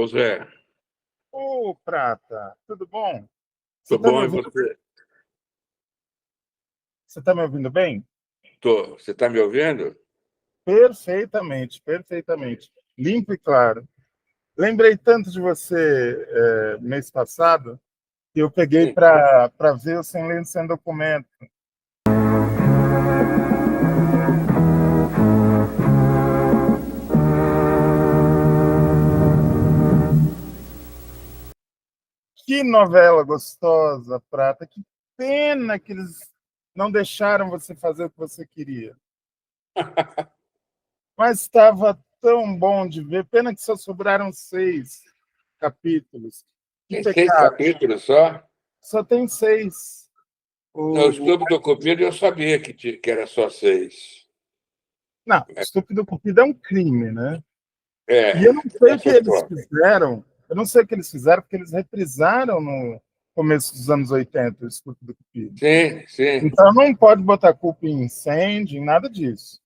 José, Ô, Prata, tudo bom? Você tudo está me bom e ouvindo? você? Você tá me ouvindo bem? Tô. Você está me ouvindo? Perfeitamente, perfeitamente. Limpo e claro. Lembrei tanto de você mês passado que eu peguei Sim. para ver o Sem Lei Sem Documento. Que novela gostosa, Prata. Que pena que eles não deixaram você fazer o que você queria. Mas estava tão bom de ver. Pena que só sobraram 6 capítulos. Que Tem seis pecado. capítulos só? Só tem 6. Não, o O... Estúpido Cupido eu sabia que era só seis. Não, estúpido cupido é um crime, né? E eu É, não sei o que essa eles só. fizeram. Eu não sei o que eles fizeram, porque eles reprisaram no começo dos anos 80 o estúpido cupido. Sim, sim. Então não pode botar culpa em incêndio, em nada disso.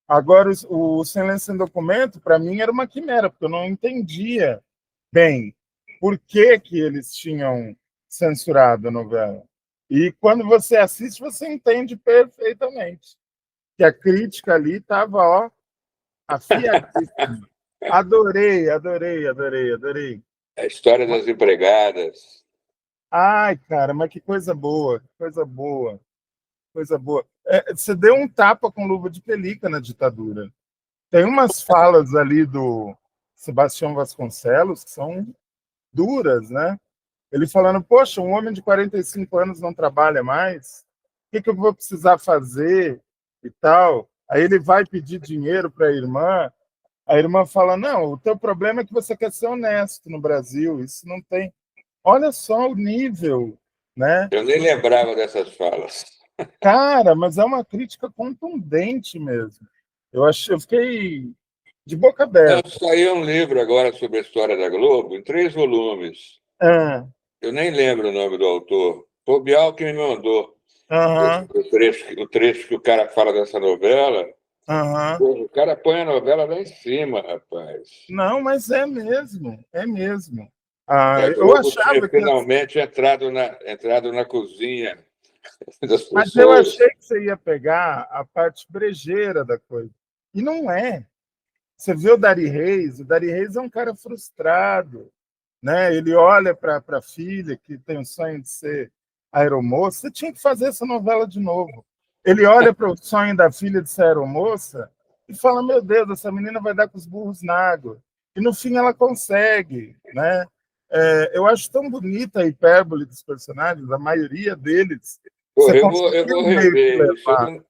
Agora, o Silêncio Sem Documento, para mim, era uma quimera, porque eu não entendia bem por que, que eles tinham censurado a novela. E quando você assiste, você entende perfeitamente que a crítica ali estava, ó, afiadíssima. Adorei, adorei, adorei, adorei. A história das empregadas. Ai, cara, mas que coisa boa, que coisa boa, coisa boa. Você deu um tapa com luva de pelica na ditadura. Tem umas falas ali do Sebastião Vasconcelos que são duras, né? Ele falando, poxa, um homem de 45 anos não trabalha mais, o que, que eu vou precisar fazer e tal? Aí ele vai pedir dinheiro para a irmã fala, não, o teu problema é que você quer ser honesto no Brasil, isso não tem... Olha só o nível, né? Eu nem lembrava dessas falas. Cara, mas é uma crítica contundente mesmo. Eu fiquei de boca Não, aberta. saiu um livro agora sobre a história da Globo, em 3 volumes. Ah, Eu nem lembro o nome do autor. Foi o Bial que me mandou aham, o trecho que o cara fala dessa novela. aham. Pô, o cara põe a novela lá em cima, rapaz. Não, mas é mesmo, é mesmo. E Ah, a eu Globo tinha achava que... finalmente entrado na cozinha das Mas eu pessoas. achei que você ia pegar a parte brejeira da coisa. E não é. Você viu o Dari Reis é um cara frustrado, né? Ele olha para a filha que tem o sonho de ser aeromoça. Você tinha que fazer essa novela de novo. Ele olha para o sonho da filha de ser aeromoça e fala: Meu Deus, essa menina vai dar com os burros na água. E no fim ela consegue, né? Eu acho tão bonita a hipérbole dos personagens, a maioria deles. Pô, Você eu vou conseguiu meio que rever isso. levar. Eu não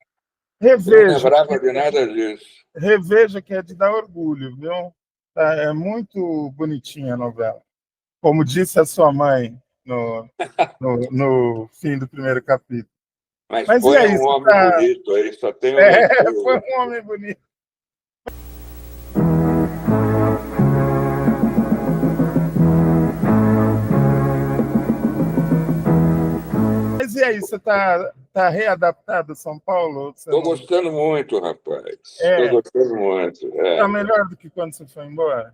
Reveja, lembrava de nada disso. reveja que é de dar orgulho, viu? É muito bonitinha a novela. Como disse a sua mãe no fim do primeiro capítulo. Mas Mas e põe aí, um você homem tá... bonito aí, só tem um leitor. Foi um homem bonito. Mas e aí, você tá readaptado a São Paulo? Ou você Estou não... gostando muito, rapaz. Estou É, gostando muito. tá É. melhor do que quando você foi embora?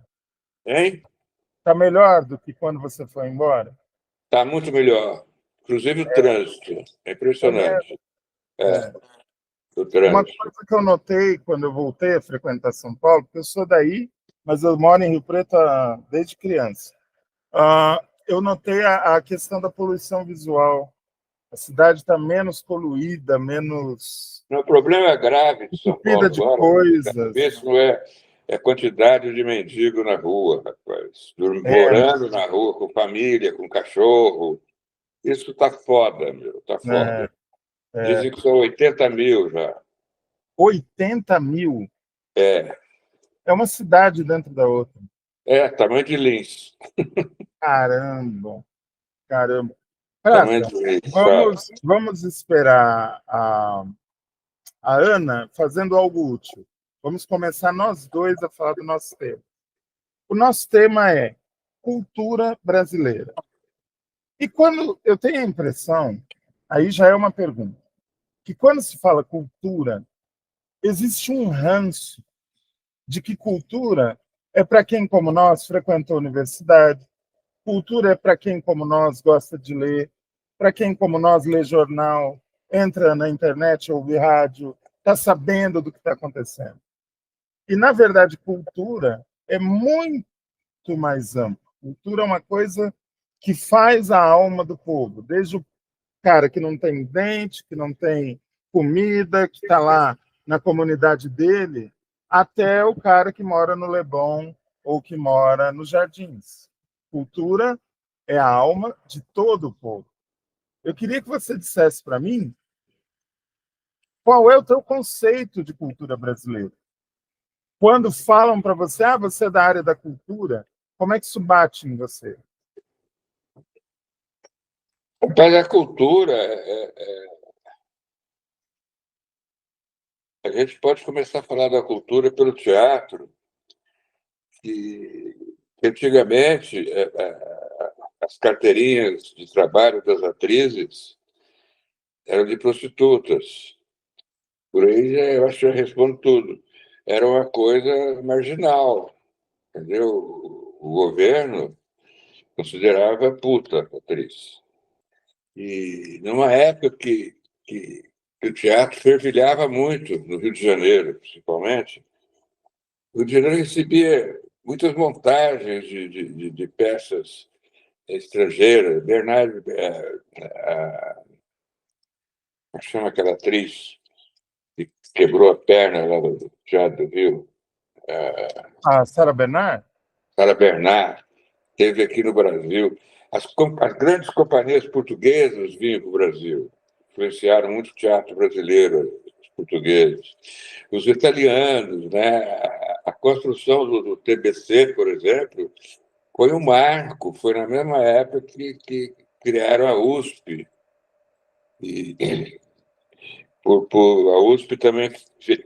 Hein? Tá melhor do que quando você foi embora? Está muito melhor. Inclusive o trânsito. É É mesmo? impressionante. É, É. o Uma trânsito. coisa que eu notei quando eu voltei a frequentar São Paulo, porque eu sou daí, mas eu moro em Rio Preto desde criança. Eu notei a questão da poluição visual. A cidade está menos poluída, menos O problema é grave de São entupida Paulo de agora, coisas. isso é a quantidade de mendigo na rua, rapaz. É, Morando na rua com família, com cachorro. Isso tá foda, meu, tá é, foda. é. Dizem que são 80 mil já. 80 mil. É, É uma cidade dentro da outra. tamanho de Lins. Caramba, caramba. Tamanho Prata, de Lins, sabe? vamos esperar a Ana fazendo algo útil. Vamos começar nós dois a falar do nosso tema. O nosso tema é cultura brasileira. E quando eu tenho a impressão, aí já é uma pergunta, que quando se fala cultura, existe um ranço de que cultura é para quem, como nós, frequentou a universidade. Cultura é para quem, como nós, gosta de ler. Para quem, como nós, lê jornal, entra na internet, ouve rádio, está sabendo do que está acontecendo. E, na verdade, cultura é muito mais amplo. Cultura é uma coisa que faz a alma do povo, desde o cara que não tem dente, que não tem comida, que está lá na comunidade dele, até o cara que mora no Leblon ou que mora nos Jardins. Cultura é a alma de todo o povo. Eu queria que você dissesse para mim qual é o teu conceito de cultura brasileira. Quando falam para você, você é da área da cultura, como é que isso bate em você? Mas a cultura, a gente pode começar a falar da cultura pelo teatro, que antigamente as carteirinhas de trabalho das atrizes eram de prostitutas. Por aí eu acho que eu respondo tudo. Era uma coisa marginal, entendeu? O governo considerava puta a atriz. E numa época que o teatro fervilhava muito, no Rio de Janeiro, principalmente, o Rio de Janeiro recebia muitas montagens de peças estrangeiras. Bernardo, como chama aquela atriz que quebrou a perna lá do Teatro do Rio? A Sarah Bernard? Sara Bernard, teve aqui no Brasil. As grandes companhias portuguesas vinham para o Brasil, influenciaram muito o teatro brasileiro, os portugueses. Os italianos, né? A construção do TBC, por exemplo, foi um marco, foi na mesma época que criaram a USP. E a USP também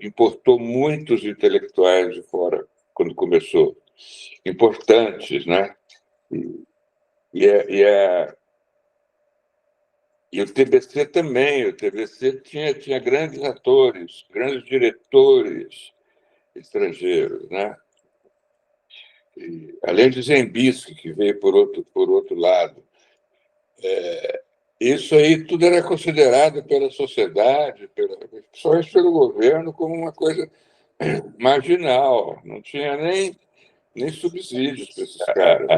importou muitos intelectuais de fora quando começou, importantes, né? E o TBC também. O TBC tinha grandes atores, grandes diretores estrangeiros, né? E, além de Zembiski, que veio por outro lado. Isso aí tudo era considerado pela sociedade, principalmente pelo governo, como uma coisa marginal. Não tinha nem subsídios para esses caras.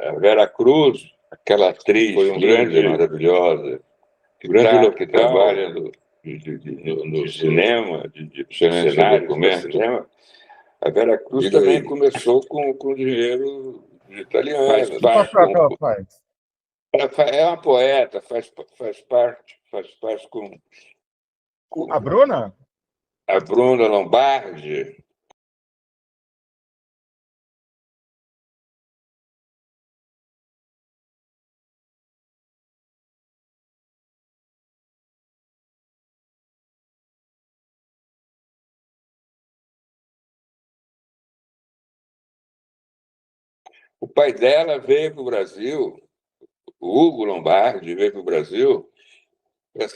A Vera Cruz, aquela atriz foi grande, maravilhosa, que trabalha no cinema, de cenário, cinema. A Vera Cruz também começou com dinheiro de italiano. Que papel que ela faz? Ela é uma poeta, faz parte com A Bruna? a Bruna Lombardi. O pai dela veio para o Brasil, o Hugo Lombardi veio para o Brasil para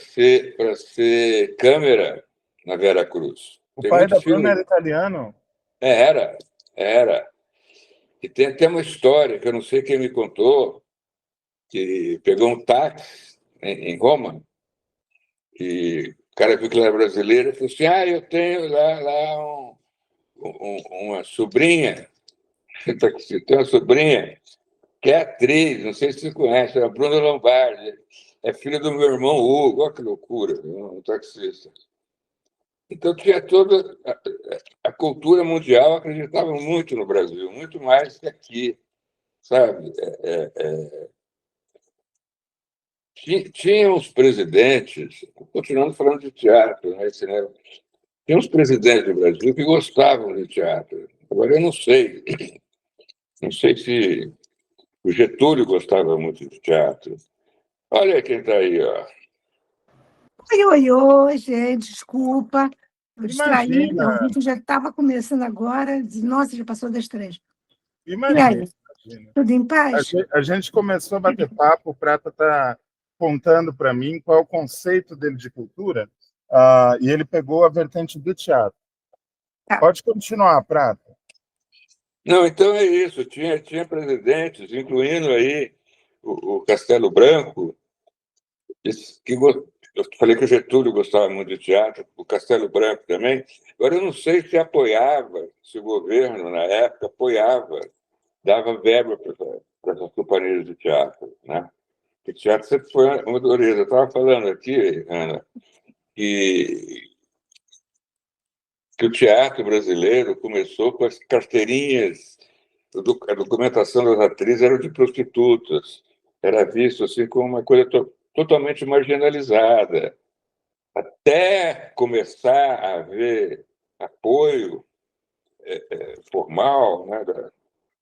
ser câmera na Vera Cruz. O Tem pai muito da filme. Bruna era italiano? Era. E tem até uma história que eu não sei quem me contou, que pegou um táxi em Roma e o cara viu que ela era brasileira e falou assim: eu tenho lá uma sobrinha, tem uma sobrinha que é atriz, não sei se você conhece, é a Bruna Lombardi, é filha do meu irmão Hugo, olha que loucura, um taxista. Então tinha toda a cultura mundial acreditava muito no Brasil, muito mais que aqui, sabe? Tinha os presidentes, continuando falando de teatro, né, cinema, tinha uns presidentes do Brasil que gostavam de teatro. Agora eu não sei se o Getúlio gostava muito de teatro. Olha quem está aí, ó. Oi, gente, desculpa. Eu distraí, Imagina, eu vi que já estava começando agora. Nossa, já passou das 3. E imagina. aí, tudo em paz? A gente começou a bater papo, o Prata está contando para mim qual é o conceito dele de cultura, e ele pegou a vertente do teatro. Tá. Pode continuar, Prata. Não, então é isso. Tinha presidentes, incluindo aí o Castelo Branco, eu falei que o Getúlio gostava muito de teatro, o Castelo Branco também. Agora, eu não sei se apoiava, se o governo, na época, apoiava, dava verba para as companhias de teatro, né? O teatro sempre foi uma dureza. Eu estava falando aqui, Ana, que, que o teatro brasileiro começou com as carteirinhas, a documentação das atrizes era de prostitutas, era visto assim como uma coisa totalmente marginalizada. Até começar a haver apoio formal, né,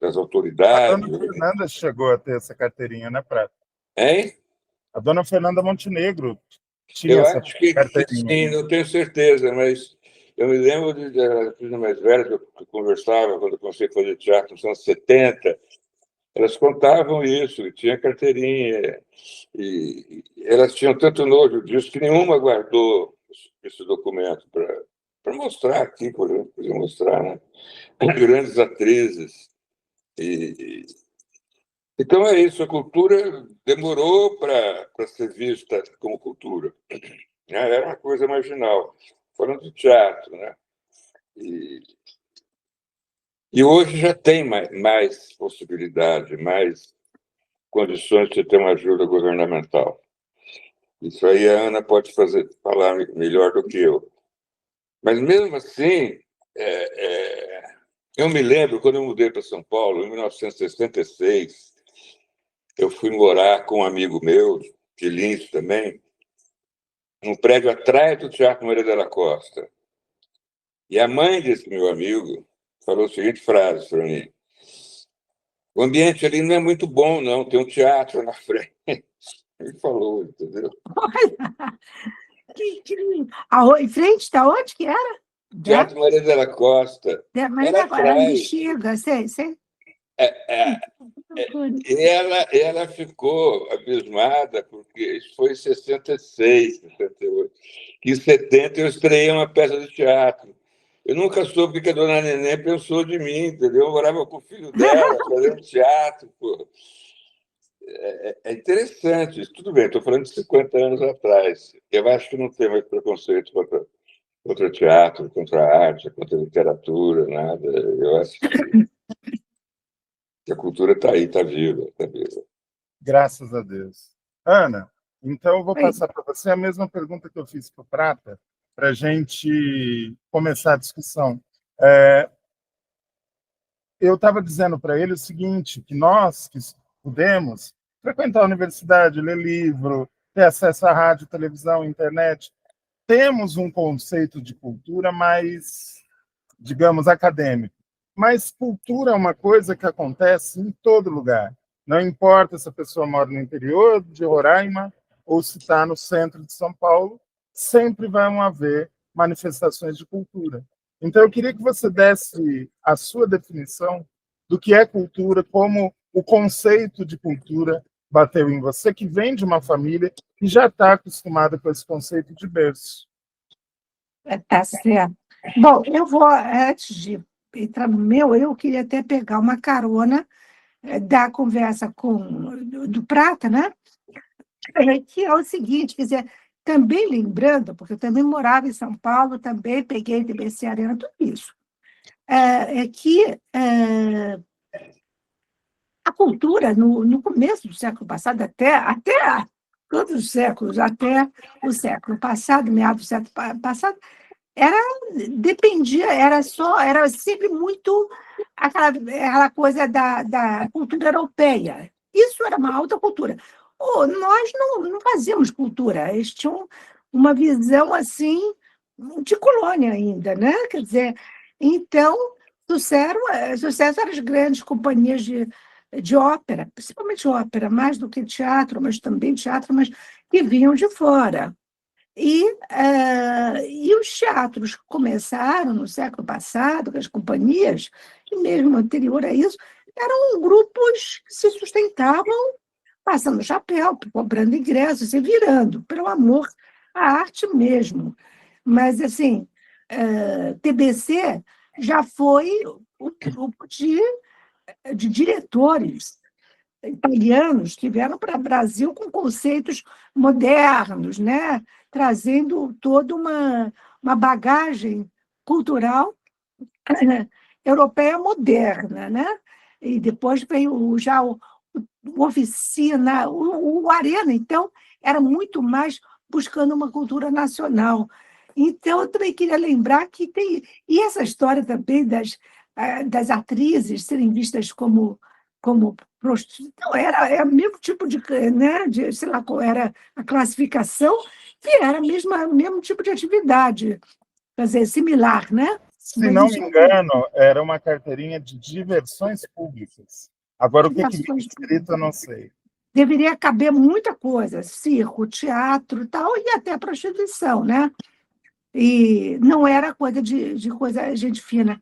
das A autoridades. dona Fernanda chegou a ter essa carteirinha, né, Prata? Hein? A dona Fernanda Montenegro tinha Eu essa acho que carteirinha. sim, não tenho certeza, mas eu me lembro das filhas mais velhas que eu conversava quando eu comecei a fazer teatro nos anos 70, elas contavam isso, que tinha carteirinha, e elas tinham tanto nojo disso que nenhuma guardou esse documento para mostrar aqui, por exemplo, podia mostrar, né? Grandes atrizes. Então é isso, a cultura demorou para ser vista como cultura, né? Era uma coisa marginal, falando de teatro, né? E, e hoje já tem mais possibilidade, mais condições de ter uma ajuda governamental. Isso aí a Ana pode falar melhor do que eu. Mas mesmo assim, eu me lembro quando eu mudei para São Paulo, em 1966, eu fui morar com um amigo meu, de Lins também, num prédio atrás do Teatro Moreira da Costa. E a mãe desse meu amigo falou a seguinte frase para mim: o ambiente ali não é muito bom, não, tem um teatro na frente. Ele falou, entendeu? Olha, em frente da onde que era? Teatro Moreira da Costa. Mas Era agora, era atrás. Bexiga, sei. É, é, ela ficou abismada, porque isso foi em 66, 68. Que em 70 eu estreiei uma peça de teatro. Eu nunca soube o que a dona Neném pensou de mim, entendeu? Eu morava com o filho dela, fazendo teatro. Pô. É interessante isso. Tudo bem, estou falando de 50 anos atrás. Eu acho que não tem mais preconceito contra o teatro, contra a arte, contra a literatura, nada. Eu acho que a cultura está aí, está viva, está viva. Graças a Deus. Ana, então eu vou Oi. passar para você a mesma pergunta que eu fiz para o Prata, para a gente começar a discussão. Eu estava dizendo para ele o seguinte, que nós que pudemos frequentar a universidade, ler livro, ter acesso à rádio, televisão, internet, temos um conceito de cultura mais, digamos, acadêmico. Mas cultura é uma coisa que acontece em todo lugar. Não importa se a pessoa mora no interior de Roraima ou se está no centro de São Paulo, sempre vão haver manifestações de cultura. Então, eu queria que você desse a sua definição do que é cultura, como o conceito de cultura bateu em você, que vem de uma família que já está acostumada com esse conceito de berço. Tá certo. Bom, eu vou, antes de entrar no meu, eu queria até pegar uma carona da conversa do Prata, né? Que é o seguinte, quer dizer, também lembrando, porque eu também morava em São Paulo, também peguei TBC Arena, tudo isso, que a cultura, no começo do século passado, até todos os séculos, até o século passado, meados do século passado, era sempre muito aquela coisa da cultura europeia. Isso era uma alta cultura. Nós não fazíamos cultura, eles tinham uma visão assim de colônia ainda, né? Quer dizer, então sucesso eram as grandes companhias de ópera, principalmente ópera, mais do que teatro, mas também teatro, mas que vinham de fora. E os teatros que começaram no século passado, com as companhias, e mesmo anterior a isso, eram grupos que se sustentavam passando chapéu, cobrando ingressos e virando, pelo amor à arte mesmo. Mas, assim, TBC já foi o grupo de diretores italianos que vieram para o Brasil com conceitos modernos, né? Trazendo toda uma bagagem cultural europeia moderna, né? E depois veio já o Oficina, o Arena, então, era muito mais buscando uma cultura nacional. Então, eu também queria lembrar que tem. E essa história também das atrizes serem vistas como prostitutas, então, era o mesmo tipo né, sei lá qual era a classificação, que era o mesmo tipo de atividade, quer dizer, similar, né? Se Mas não me isso engano, era uma carteirinha de diversões públicas. Agora, o que vinha ações escrito, eu não sei. deveria caber muita coisa, circo, teatro, tal, e até prostituição, né? E não era coisa de coisa gente fina.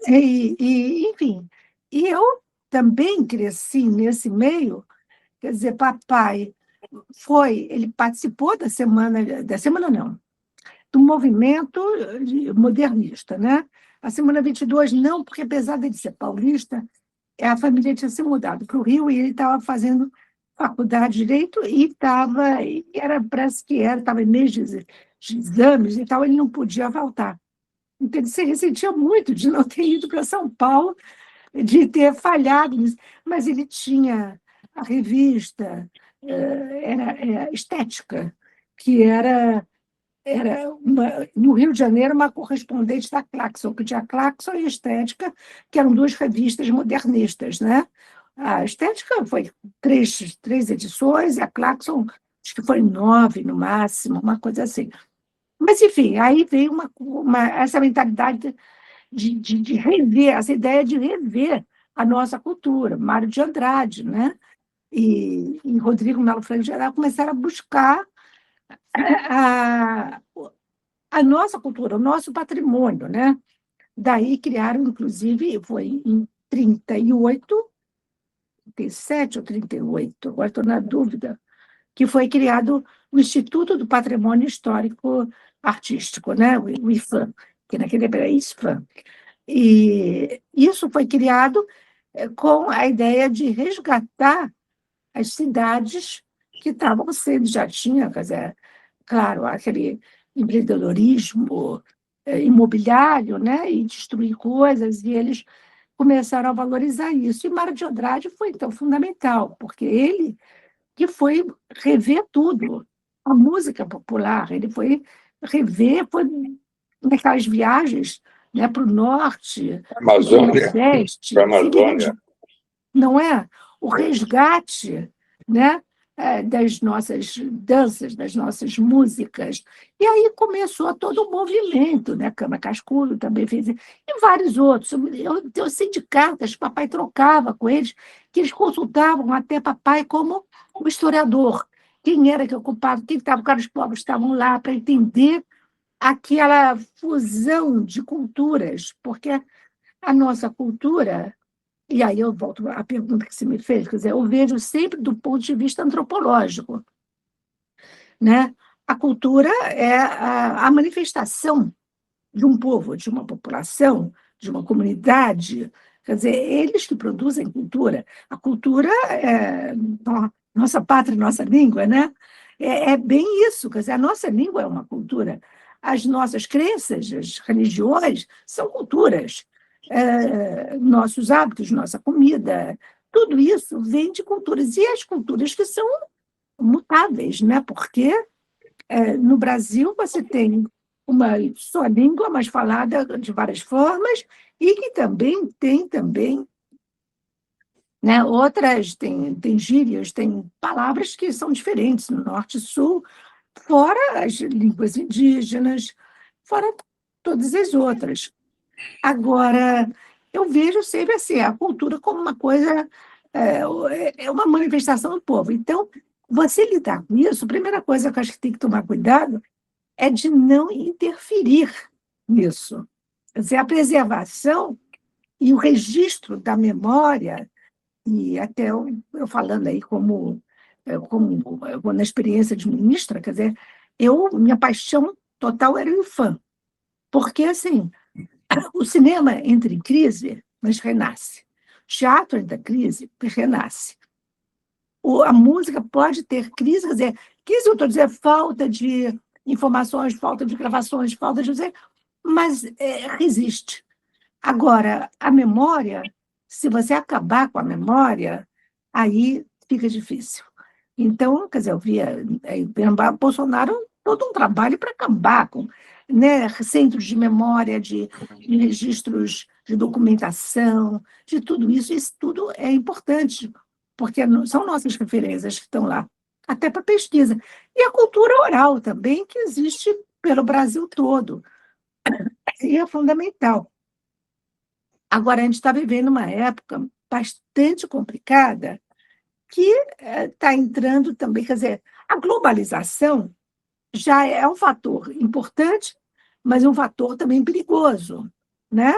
Enfim, e eu também cresci nesse meio, quer dizer, papai ele participou da semana não, do movimento modernista, né? A Semana 22 não, porque apesar de ele ser paulista, a família tinha se mudado para o Rio e ele estava fazendo faculdade de Direito parece que estava em mês de exames e tal, ele não podia voltar. Então, ele se ressentia muito de não ter ido para São Paulo, de ter falhado nisso. Mas ele tinha a revista, era Estética, que no Rio de Janeiro, uma correspondente da Claxon, que tinha a Claxon e a Estética, que eram duas revistas modernistas, né? A Estética foi três edições, e a Claxon acho que foi 9 no máximo, uma coisa assim. Mas, enfim, aí veio essa mentalidade de rever, essa ideia de rever a nossa cultura. Mário de Andrade, né? E Rodrigo Melo Franco Geral começaram a buscar a, a nossa cultura, o nosso patrimônio, né? Daí criaram, inclusive, foi em 38, 37 ou 38, agora estou na dúvida, que foi criado o Instituto do Patrimônio Histórico Artístico, né? O IFAM, que naquele tempo era ISFAM. E isso foi criado com a ideia de resgatar as cidades que estavam sendo, já tinha, quer dizer, claro, aquele empreendedorismo imobiliário, né, e destruir coisas, e eles começaram a valorizar isso. E Mário de Andrade foi, então, fundamental, porque ele que foi rever tudo, a música popular, ele foi rever, foi naquelas viagens, né, para o norte e para o Amazônia, para nordeste, a Amazônia. não é? O resgate, né, das nossas danças, das nossas músicas. E aí começou todo o movimento, né? Cama Cascudo também fez, e vários outros. Eu sei de cartas, papai trocava com eles, que eles consultavam até papai como um historiador. Quem era que ocupava, quem estava, os povos estavam lá para entender aquela fusão de culturas, porque a nossa cultura, e aí eu volto à pergunta que você me fez, quer dizer, eu vejo sempre do ponto de vista antropológico, né? A cultura é a manifestação de um povo, de uma população, de uma comunidade, quer dizer, eles que produzem cultura. A cultura é nossa pátria, nossa língua, né? É bem isso, quer dizer, a nossa língua é uma cultura. As nossas crenças, as religiões, são culturas. Nossos hábitos, nossa comida, tudo isso vem de culturas. E as culturas que são mutáveis, né? Porque no Brasil você tem uma só língua, mas falada de várias formas, e que também tem né, outras, tem gírias, tem palavras que são diferentes no norte e sul, fora as línguas indígenas, fora todas as outras. Agora, eu vejo sempre assim, a cultura como uma coisa, é uma manifestação do povo. Então, você lidar com isso, a primeira coisa que eu acho que tem que tomar cuidado é de não interferir nisso. Quer dizer, a preservação e o registro da memória, e até eu falando aí como na experiência de ministra, quer dizer, minha paixão total era o IFAM, porque, assim, O cinema entra em crise, mas renasce. O teatro entra em crise, mas renasce. A música pode ter crise, quer dizer, crise, eu estou dizendo, falta de informações, falta de gravações, falta de dizer, mas resiste. Agora, a memória, se você acabar com a memória, aí fica difícil. Então, quer dizer, eu via Bolsonaro todo um trabalho para acabar com, né, centros de memória, de registros de documentação, de tudo isso. Isso tudo é importante, porque são nossas referências que estão lá, até para pesquisa. E a cultura oral também, que existe pelo Brasil todo, e é fundamental. Agora, a gente está vivendo uma época bastante complicada, que está entrando também, quer dizer, a globalização já é um fator importante, mas um fator também perigoso, né?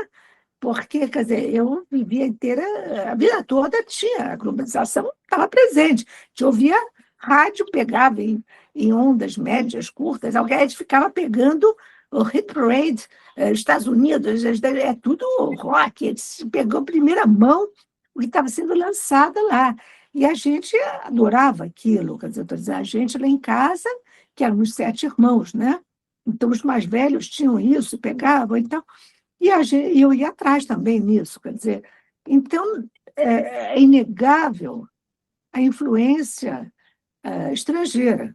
Porque, quer dizer, eu vivia inteira, a vida toda tinha, a globalização estava presente. A gente ouvia rádio, pegava em ondas médias, curtas, alguém ficava pegando o hit parade, Estados Unidos, é tudo rock, eles pegou em primeira mão o que estava sendo lançado lá. E a gente adorava aquilo, quer dizer, estou dizendo, a gente lá em casa, que éramos 7 irmãos, né? Então, os mais velhos tinham isso, pegavam, então, e eu ia atrás também nisso, quer dizer, então, é inegável a influência estrangeira.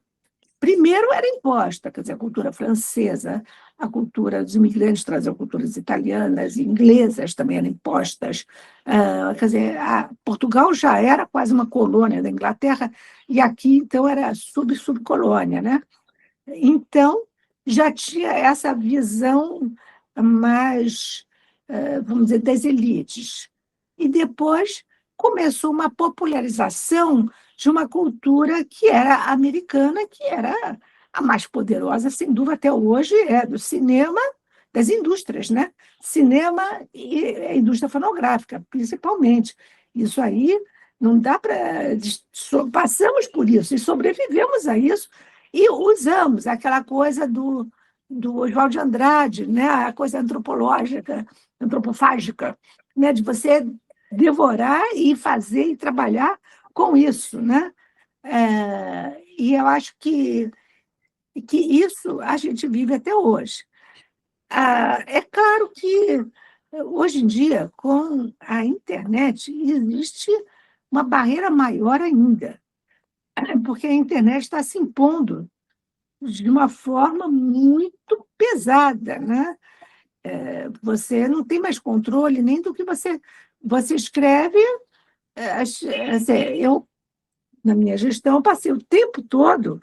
Primeiro era imposta, quer dizer, a cultura francesa, a cultura dos imigrantes traziam culturas italianas, inglesas também eram impostas. Quer dizer, Portugal já era quase uma colônia da Inglaterra, e aqui, então, era subcolônia, né? Então, já tinha essa visão mais, vamos dizer, das elites. E depois começou uma popularização de uma cultura que era americana, que era a mais poderosa, sem dúvida, até hoje, do cinema, das indústrias, né? Cinema e a indústria fonográfica, principalmente. Isso aí não dá para. Passamos por isso e sobrevivemos a isso e usamos aquela coisa do Oswald de Andrade, né? A coisa antropológica, antropofágica, né? De você devorar e fazer e trabalhar com isso, né? E eu acho que isso a gente vive até hoje. É claro que, hoje em dia, com a internet, existe uma barreira maior ainda, porque a internet está se impondo de uma forma muito pesada, né? Você não tem mais controle nem do que você escreve. Assim, eu, na minha gestão, passei o tempo todo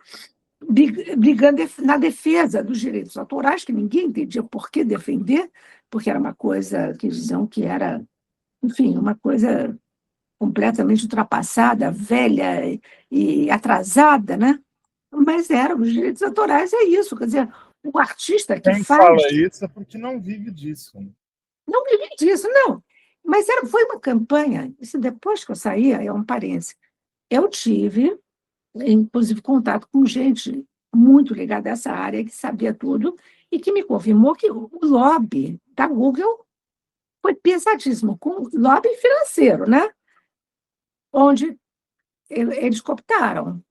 brigando na defesa dos direitos autorais, que ninguém entendia por que defender, porque era uma coisa que diziam que era, enfim, uma coisa completamente ultrapassada, velha e atrasada, né? Mas eram os direitos autorais, é isso, quer dizer, o artista que Quem faz fala isso é porque não vive disso. não vive disso, não. Mas foi uma campanha, isso depois que eu saía, é um parênteses, eu tive, inclusive, contato com gente muito ligada a essa área, que sabia tudo, e que me confirmou que o lobby da Google foi pesadíssimo, com lobby financeiro, né? Onde eles cooptaram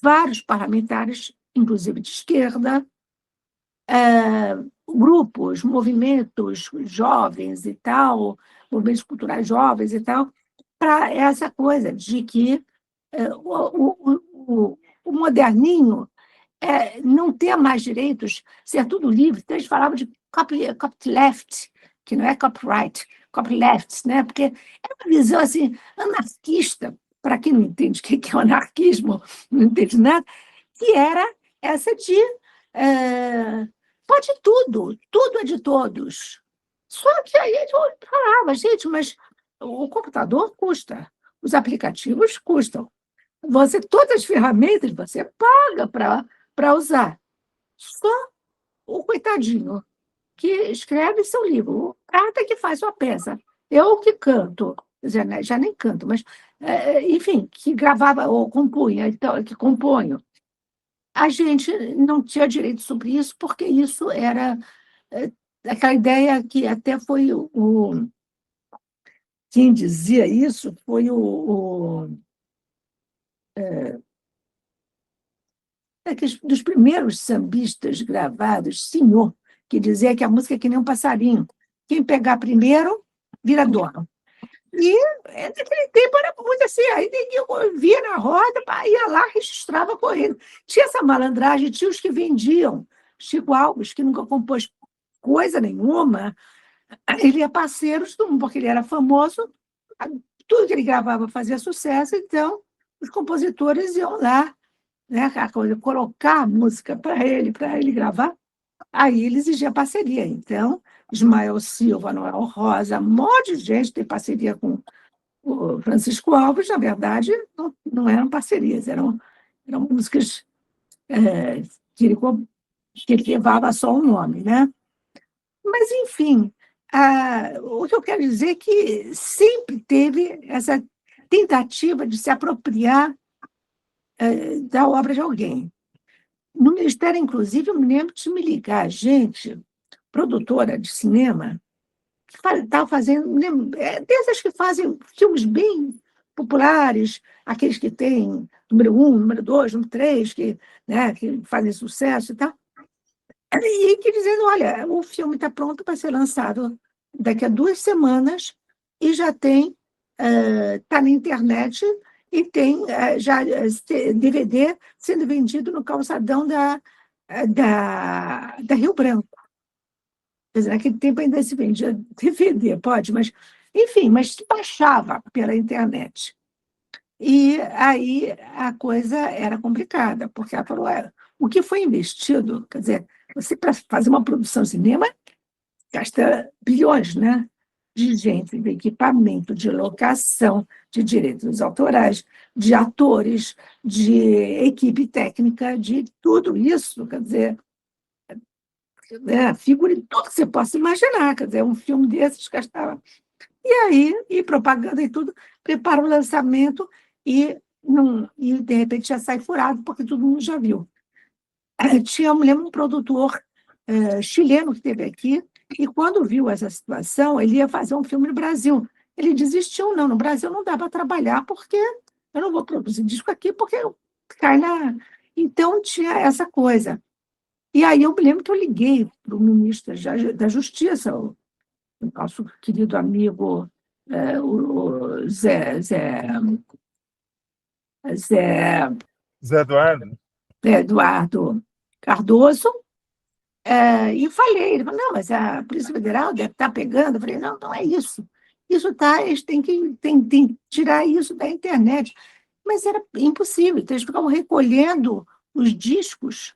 vários parlamentares, inclusive de esquerda, grupos, movimentos jovens e tal, movimentos culturais jovens e tal, para essa coisa de que o moderninho não ter mais direitos, ser tudo livre. Então, eles falavam de copyleft, que não é copyright, copyleft, né? Porque é uma visão assim, anarquista, para quem não entende o que é o anarquismo, não entende nada, que era essa de pode tudo, tudo é de todos. Só que aí eu falava, gente, mas o computador custa, os aplicativos custam. Todas as ferramentas você paga para usar. Só o coitadinho que escreve seu livro, o cara que faz sua peça. Eu que canto, já nem canto, mas, enfim, que gravava ou compunha, então, que componho. A gente não tinha direito sobre isso, porque isso era aquela ideia que até foi quem dizia isso foi dos primeiros sambistas gravados, Senhor, que dizia que a música é que nem um passarinho. Quem pegar primeiro, vira dono. E naquele tempo era muito assim, aí ninguém via na roda, ia lá, registrava correndo. Tinha essa malandragem, tinha os que vendiam. Chico Alves, que nunca compôs coisa nenhuma, ele ia parceiros, porque ele era famoso, tudo que ele gravava fazia sucesso, então os compositores iam lá, né, colocar a música para ele gravar, aí ele exigia parceria. Então, Ismael Silva, Noel Rosa, um monte de gente tem parceria com o Francisco Alves, na verdade, não eram parcerias, eram músicas que ele levava só um nome, né? Mas, enfim, o que eu quero dizer é que sempre teve essa tentativa de se apropriar da obra de alguém. No Ministério, inclusive, eu me lembro de me ligar, gente, produtora de cinema, que estava fazendo, dessas que fazem filmes bem populares, aqueles que têm número 1, número 2, número 3, né, que fazem sucesso e tal. E que dizendo, olha, o filme está pronto para ser lançado daqui a 2 semanas e já tem, está na internet e tem já DVD sendo vendido no calçadão da Rio Branco. Quer dizer, naquele tempo ainda se vendia DVD, pode, mas, enfim, mas se baixava pela internet. E aí a coisa era complicada, porque ela falou, o que foi investido, quer dizer, você para fazer uma produção de cinema gasta bilhões, né? De gente, de equipamento, de locação, de direitos autorais, de atores, de equipe técnica, de tudo isso, quer dizer, figura em tudo que você possa imaginar, quer dizer, um filme desses gastava. E aí, e propaganda e tudo, prepara o lançamento e, de repente já sai furado, porque todo mundo já viu. Eu me lembro, um produtor chileno que esteve aqui, e quando viu essa situação, ele ia fazer um filme no Brasil. Ele desistiu, não, no Brasil não dá para trabalhar, porque eu não vou produzir disco aqui, porque cai na... Então, tinha essa coisa. E aí eu me lembro que eu liguei para o ministro da Justiça, o nosso querido amigo o Zé Eduardo? Eduardo Cardoso, e falei, ele falou, não, mas a Polícia Federal deve estar pegando. Eu falei, não, não é isso. Isso tá, eles têm que tirar isso da internet. Mas era impossível, então eles ficavam recolhendo os discos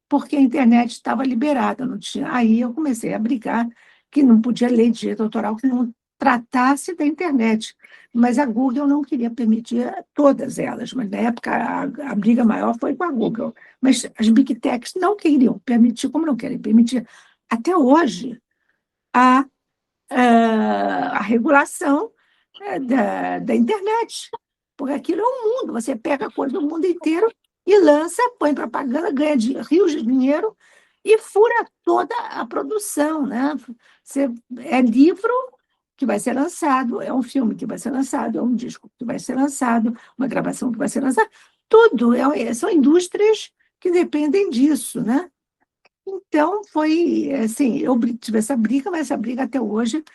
porque a internet estava liberada, não tinha. Aí eu comecei a brigar que não podia lei de direito autoral que não tratasse da internet. Mas a Google não queria permitir todas elas, mas na época a briga maior foi com a Google. Mas as Big Techs não queriam permitir, como não querem permitir. Até hoje, a regulação da internet, porque aquilo é um mundo, você pega a coisa do mundo inteiro e lança, põe propaganda, ganha rios de dinheiro e fura toda a produção, né? É livro que vai ser lançado, é um filme que vai ser lançado, é um disco que vai ser lançado, uma gravação que vai ser lançada, tudo, são indústrias que dependem disso, né? Então, foi assim, eu tive essa briga, mas essa briga até hoje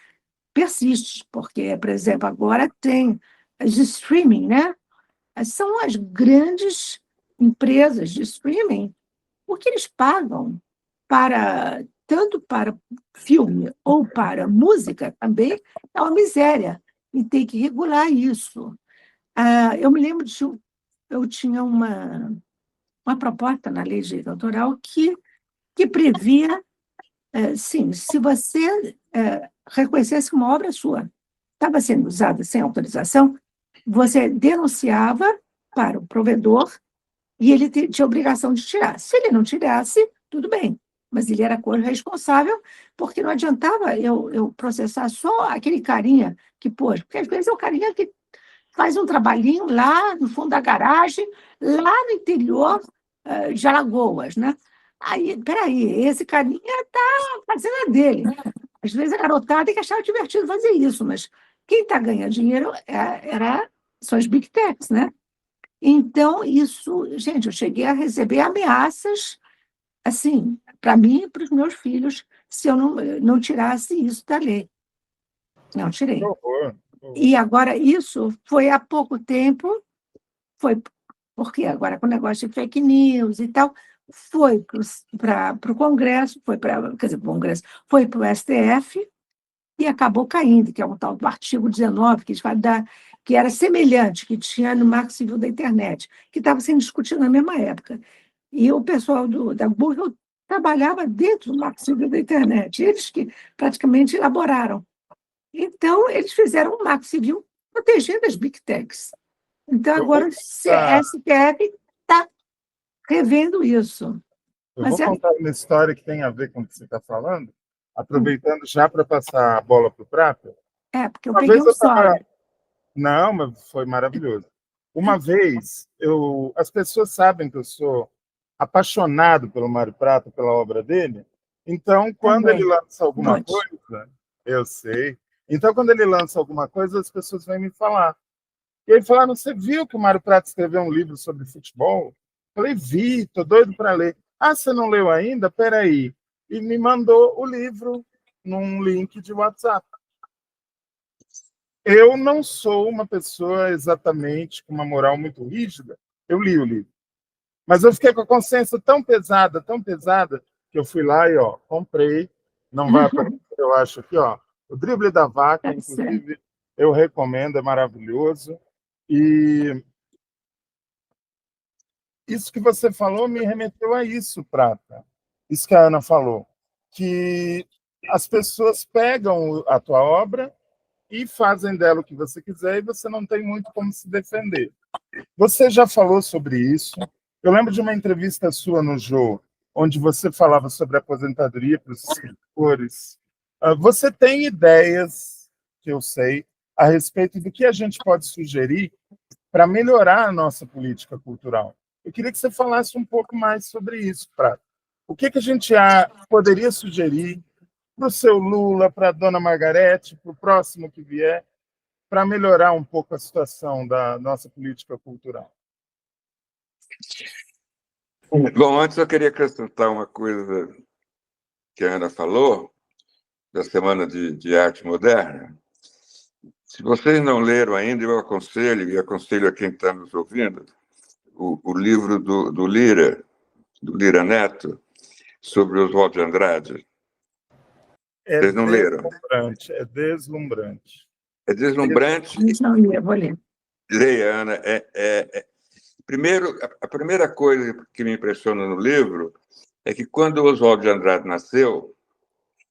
persiste, porque, por exemplo, agora tem as de streaming, né? São as grandes empresas de streaming, o que eles pagam tanto para filme ou para música também é uma miséria, e tem que regular isso. Eu me lembro eu tinha uma proposta na lei de direito autoral que previa, sim, se você reconhecesse que uma obra sua estava sendo usada sem autorização, você denunciava para o provedor e ele tinha a obrigação de tirar. Se ele não tirasse, tudo bem, mas ele era corresponsável, porque não adiantava eu processar só aquele carinha que pôs, porque às vezes é o carinha que faz um trabalhinho lá no fundo da garagem, lá no interior de Alagoas, né? Aí, peraí, esse carinha está fazendo a dele. Às vezes a garotada tem que achar divertido fazer isso, mas quem está ganhando dinheiro são as big techs, né? Então, isso, gente, eu cheguei a receber ameaças, assim, para mim e para os meus filhos, se eu não tirasse isso da lei. Não Que tirei. horror. E agora, isso foi há pouco tempo, foi porque agora com o negócio de fake news e tal, foi para o Congresso, quer dizer, para o Congresso, foi para o STF e acabou caindo, que é um tal do artigo 19, que era semelhante, que tinha no Marco Civil da Internet, que estava sendo discutido na mesma época. E o pessoal da Google trabalhava dentro do Marco Civil da Internet, eles que praticamente elaboraram. Então, eles fizeram um Marco Civil protegendo as Big Techs. Então, Eu vou agora o contar, STF está revendo isso. eu Mas vou é, contar uma história que tem a ver com o que você está falando, aproveitando já para passar a bola para o Prata. porque eu Uma peguei vez um eu estava. sono. Não, mas foi maravilhoso. Uma vez, as pessoas sabem que eu sou apaixonado pelo Mário Prata, pela obra dele. Então, quando ele Também. lança alguma Conte. coisa, eu sei. Então, quando ele lança alguma coisa, as pessoas vêm me falar. E aí falaram: você viu que o Mário Prata escreveu um livro sobre futebol? Eu falei: vi, tô doido para ler. Ah, você não leu ainda? Peraí. E me mandou o livro num link de WhatsApp. Eu não sou uma pessoa exatamente com uma moral muito rígida. Eu li o livro. Mas eu fiquei com a consciência tão pesada, que eu fui lá e, ó, comprei. Não vai aparecer, eu acho aqui, ó. O Drible da Vaca, Tá certo. inclusive, eu recomendo, é maravilhoso. E isso que você falou me remeteu a isso, Prata. Isso que a Ana falou, que as pessoas pegam a tua obra e fazem dela o que você quiser e você não tem muito como se defender. Você já falou sobre isso. Eu lembro de uma entrevista sua no Jô, onde você falava sobre a aposentadoria para os escritores. Você tem ideias, que eu sei, a respeito do que a gente pode sugerir para melhorar a nossa política cultural? Eu queria que você falasse um pouco mais sobre isso, Prata. O que a gente poderia sugerir para o seu Lula, para a dona Margarete, para o próximo que vier, para melhorar um pouco a situação da nossa política cultural? Bom, antes eu queria acrescentar uma coisa que a Ana falou, da Semana de Arte Moderna. Se vocês não leram ainda, eu aconselho, e aconselho a quem está nos ouvindo, o livro do Lira Neto, sobre Oswald de Andrade. É Vocês não leram? deslumbrante, é deslumbrante. É deslumbrante. Não lia, vou ler. Leia, Ana. Primeiro, a primeira coisa que me impressiona no livro é que quando o Oswald de Andrade nasceu,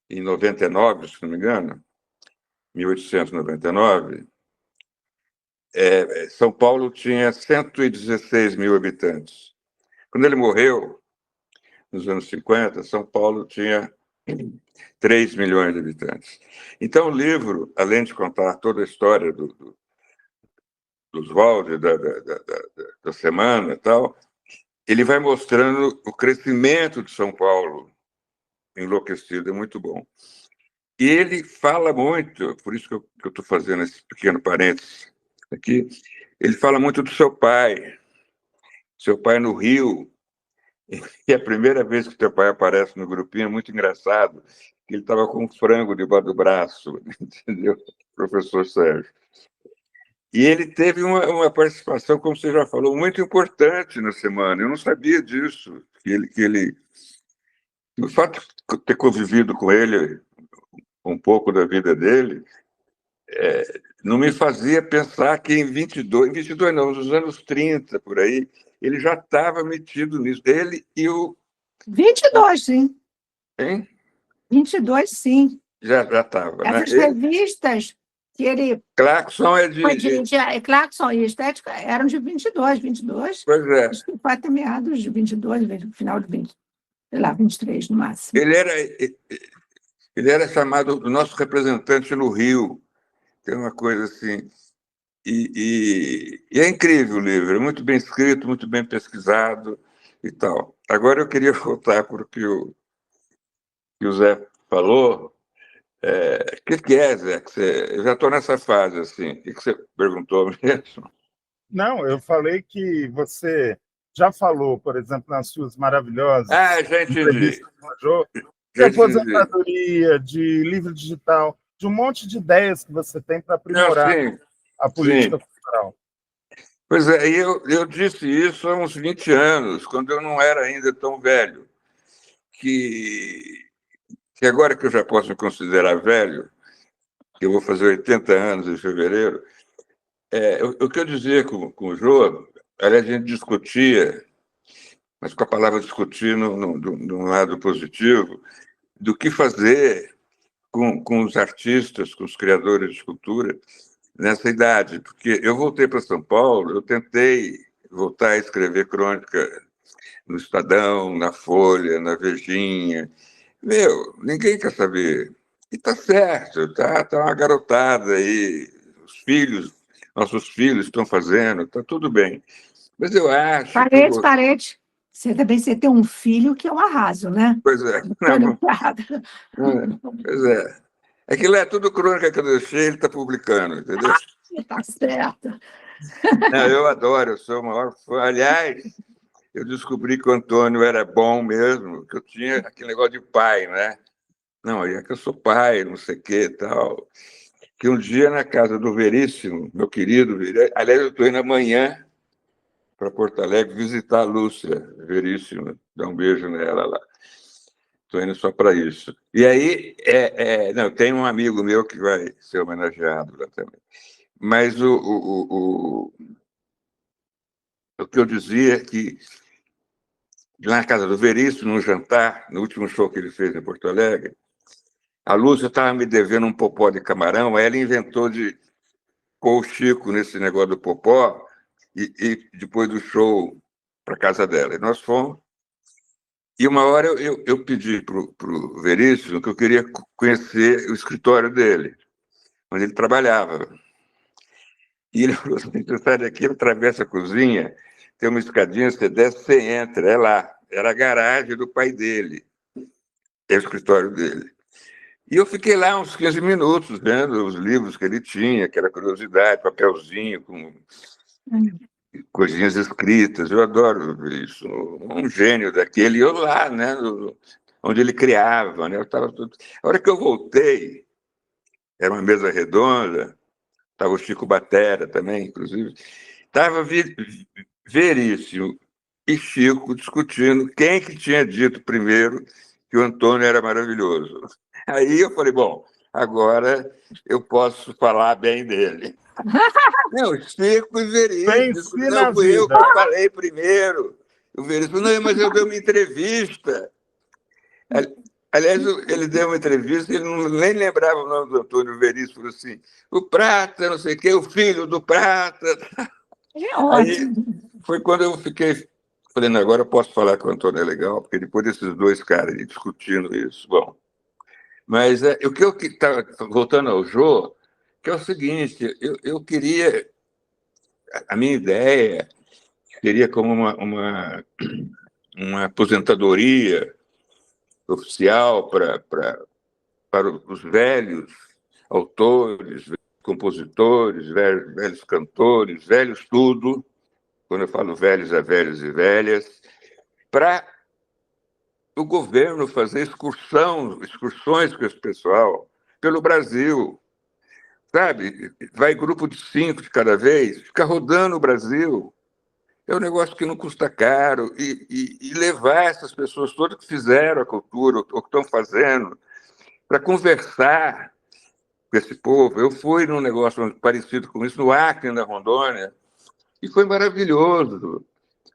em 99, se não me engano, 1899, São Paulo tinha 116 mil habitantes. Quando ele morreu, nos anos 50, São Paulo tinha 3 milhões de habitantes. Então, o livro, além de contar toda a história do Oswald, da semana e tal, ele vai mostrando o crescimento de São Paulo enlouquecido, é muito bom. E ele fala muito, por isso que eu estou fazendo esse pequeno parênteses aqui, ele fala muito do seu pai no Rio, e a primeira vez que teu pai aparece no grupinho é muito engraçado, que ele estava com um frango debaixo do braço, entendeu? Professor Sérgio. E ele teve uma participação, como você já falou, muito importante na semana. Eu não sabia disso, o fato de ter convivido com ele um pouco da vida dele, não me fazia pensar que em 22 não, nos anos 30, por aí, ele já estava metido nisso. Ele e o... 22, sim. Hein? 22, sim. Já estava, né? Essas revistas que ele Clarkson é foi dirigir, Clarkson e Estética, eram de 22. Pois é. Acho que foi até meados de 22, final de 20, sei lá, 23 no máximo. Ele era chamado o nosso representante no Rio, que é uma coisa assim. E é incrível o livro, é muito bem escrito, muito bem pesquisado e tal. Agora eu queria voltar para o que o Zé falou. O que é, Zé? Eu já estou nessa fase, assim. O que você perguntou mesmo? Não, eu falei que você já falou, por exemplo, nas suas Ah, maravilhosas já entendi. entrevistas com o Jô, de Já entendi. aposentadoria, de livro digital, de um monte de ideias que você tem para Não, aprimorar sim, a política sim. cultural. Pois é, e eu disse isso há uns 20 anos, quando eu não era ainda tão velho, que, que agora que eu já posso me considerar velho, que eu vou fazer 80 anos em fevereiro, o que eu dizia com o Jô, aliás, a gente discutia, mas com a palavra discutir num lado positivo, do que fazer com os artistas, com os criadores de cultura nessa idade. Porque eu voltei para São Paulo, eu tentei voltar a escrever crônica no Estadão, na Folha, na Vejinha. Meu, ninguém quer saber. E tá certo, tá uma garotada aí, os filhos, nossos filhos estão fazendo, tá tudo bem. Mas eu acho que Parede, parede. Você tem um filho que é um arraso, né? pois é, Antônio não, Prado. pois é. Aquilo é tudo crônica que eu deixei, ele está publicando, entendeu? Tá certo. Não, eu adoro, eu sou o maior fã. Aliás, eu descobri que o Antônio era bom mesmo, que eu tinha aquele negócio de pai, né? Não, é que eu sou pai, não sei o que e tal. Que um dia na casa do Veríssimo, meu querido, aliás, eu estou indo amanhã para Porto Alegre visitar a Lúcia Veríssimo, dar um beijo nela lá. Estou indo só para isso. E aí, não, tem um amigo meu que vai ser homenageado lá também. Mas o que eu dizia é que lá na casa do Veríssimo, no jantar, no último show que ele fez em Porto Alegre, a Lúcia estava me devendo um popó de camarão, aí ela inventou de pôr o Chico nesse negócio do popó e depois do show para casa dela. E nós fomos. E uma hora eu pedi para o Veríssimo que eu queria conhecer o escritório dele, onde ele trabalhava. E ele falou assim: você sai daqui, atravessa a cozinha, tem uma escadinha, você desce, você entra, é lá. Era a garagem do pai dele, é o escritório dele. E eu fiquei lá uns 15 minutos vendo os livros que ele tinha, que era curiosidade, papelzinho, com coisinhas escritas. Eu adoro isso. Um gênio daquele. E eu lá, né, onde ele criava. Né, eu tava tudo... A hora que eu voltei, era uma mesa redonda, estava o Chico Batera também, inclusive. Estava Veríssimo e Chico discutindo quem que tinha dito primeiro que o Antônio era maravilhoso. Aí eu falei, bom, agora eu posso falar bem dele. Não, Chico e Veríssimo. Venci Não, na fui eu vida. que falei primeiro. O Veríssimo, não, mas eu dei uma entrevista. Aliás, ele deu uma entrevista, ele não, nem lembrava o nome do Antônio Veríssimo, falou assim, o Prata, não sei o quê, o filho do Prata. É Aí ótimo. foi quando eu fiquei, falei, não, agora eu posso falar que o Antônio é legal, porque depois desses dois caras aí discutindo isso, bom. Mas o que eu estava, voltando ao Jô, que é o seguinte, eu queria, a minha ideia seria como uma aposentadoria oficial para os velhos autores, compositores, velhos cantores, velhos tudo, quando eu falo velhos, é velhos e velhas, para o governo fazer excursões com esse pessoal pelo Brasil, sabe? Vai grupo de 5 de cada vez, fica rodando o Brasil. É um negócio que não custa caro e levar essas pessoas todas que fizeram a cultura, ou que estão fazendo, para conversar com esse povo. Eu fui num negócio parecido com isso, no Acre, na Rondônia, e foi maravilhoso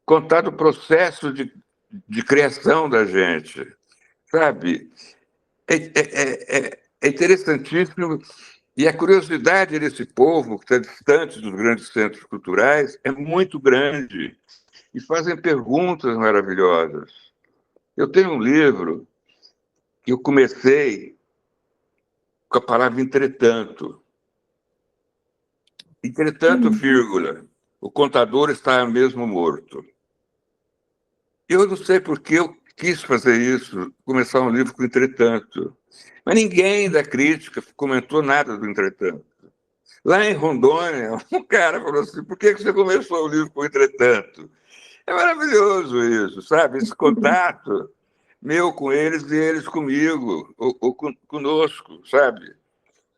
contar do processo de criação da gente, sabe? É interessantíssimo. E a curiosidade desse povo, que está distante dos grandes centros culturais, é muito grande. E fazem perguntas maravilhosas. Eu tenho um livro que eu comecei com a palavra entretanto. Entretanto, vírgula, o contador está mesmo morto. Eu não sei por que eu quis fazer isso, começar um livro com Entretanto. Mas ninguém da crítica comentou nada do Entretanto. Lá em Rondônia, um cara falou assim: por que você começou o livro com Entretanto? É maravilhoso isso, sabe? Esse contato meu com eles e eles comigo, ou conosco, sabe?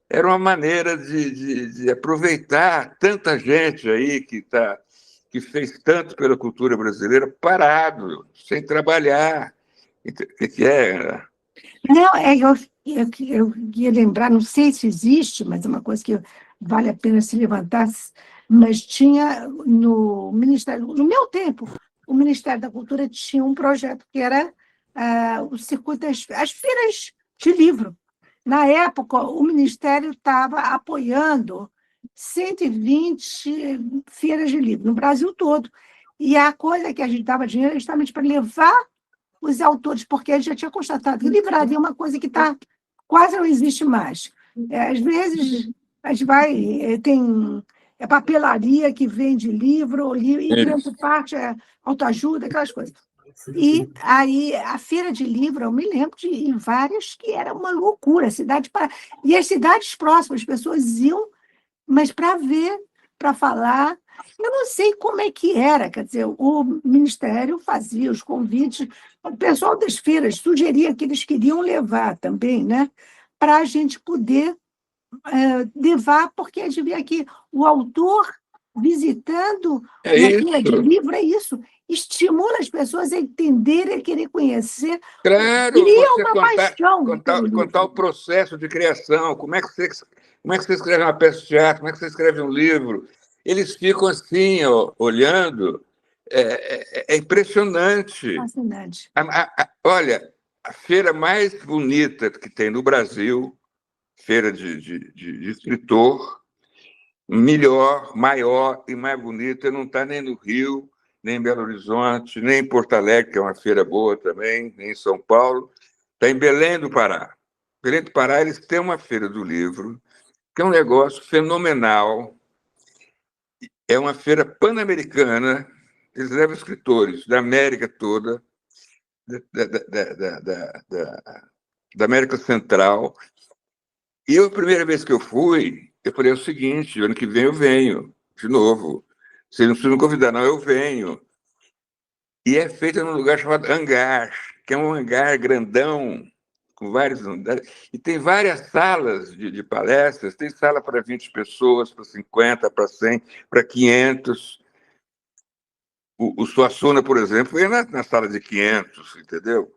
Era uma maneira de aproveitar tanta gente aí que fez tanto pela cultura brasileira parado, sem trabalhar. Que é? Não, eu ia lembrar, não sei se existe, mas é uma coisa que vale a pena se levantar, mas tinha no Ministério, no meu tempo, o Ministério da Cultura tinha um projeto que era o circuito as feiras de livro. Na época, o Ministério estava apoiando 120 feiras de livro no Brasil todo. E a coisa que a gente dava dinheiro era justamente para levar os autores, porque ele já tinha constatado que livraria é uma coisa que quase não existe mais. Às vezes, a gente vai, tem papelaria que vende livro, e grande parte é autoajuda, aquelas coisas. E aí, a feira de livro, eu me lembro de ir em várias que era uma loucura, e as cidades próximas, as pessoas iam, mas para ver, para falar. Eu não sei como é que era, quer dizer, o Ministério fazia os convites, o pessoal das feiras sugeria que eles queriam levar também, né, para a gente poder levar, porque a gente vê aqui o autor visitando É uma feira de isso. livro, é isso, estimula as pessoas a entenderem, a querer conhecer, Claro, cria você uma paixão pelo contar o livro. processo de criação, como é que você escreve uma peça de teatro, como é que você escreve um livro. Eles ficam assim, ó, olhando, é impressionante. Fascinante. Olha, a feira mais bonita que tem no Brasil, feira de escritor, melhor, maior e mais bonita, não está nem no Rio, nem em Belo Horizonte, nem em Porto Alegre, que é uma feira boa também, nem em São Paulo, está em Belém do Pará. Belém do Pará, eles têm uma feira do livro, que é um negócio fenomenal, é uma feira pan-americana, eles levam escritores da América toda, da América Central. E eu, a primeira vez que eu fui, eu falei o seguinte: ano que vem eu venho, de novo. Se não me convidar, não, eu venho. E é feita num lugar chamado Hangar, que é um hangar grandão, com vários andares, e tem várias salas de palestras, tem sala para 20 pessoas, para 50, para 100, para 500. O Suassuna, por exemplo, ia na sala de 500, entendeu?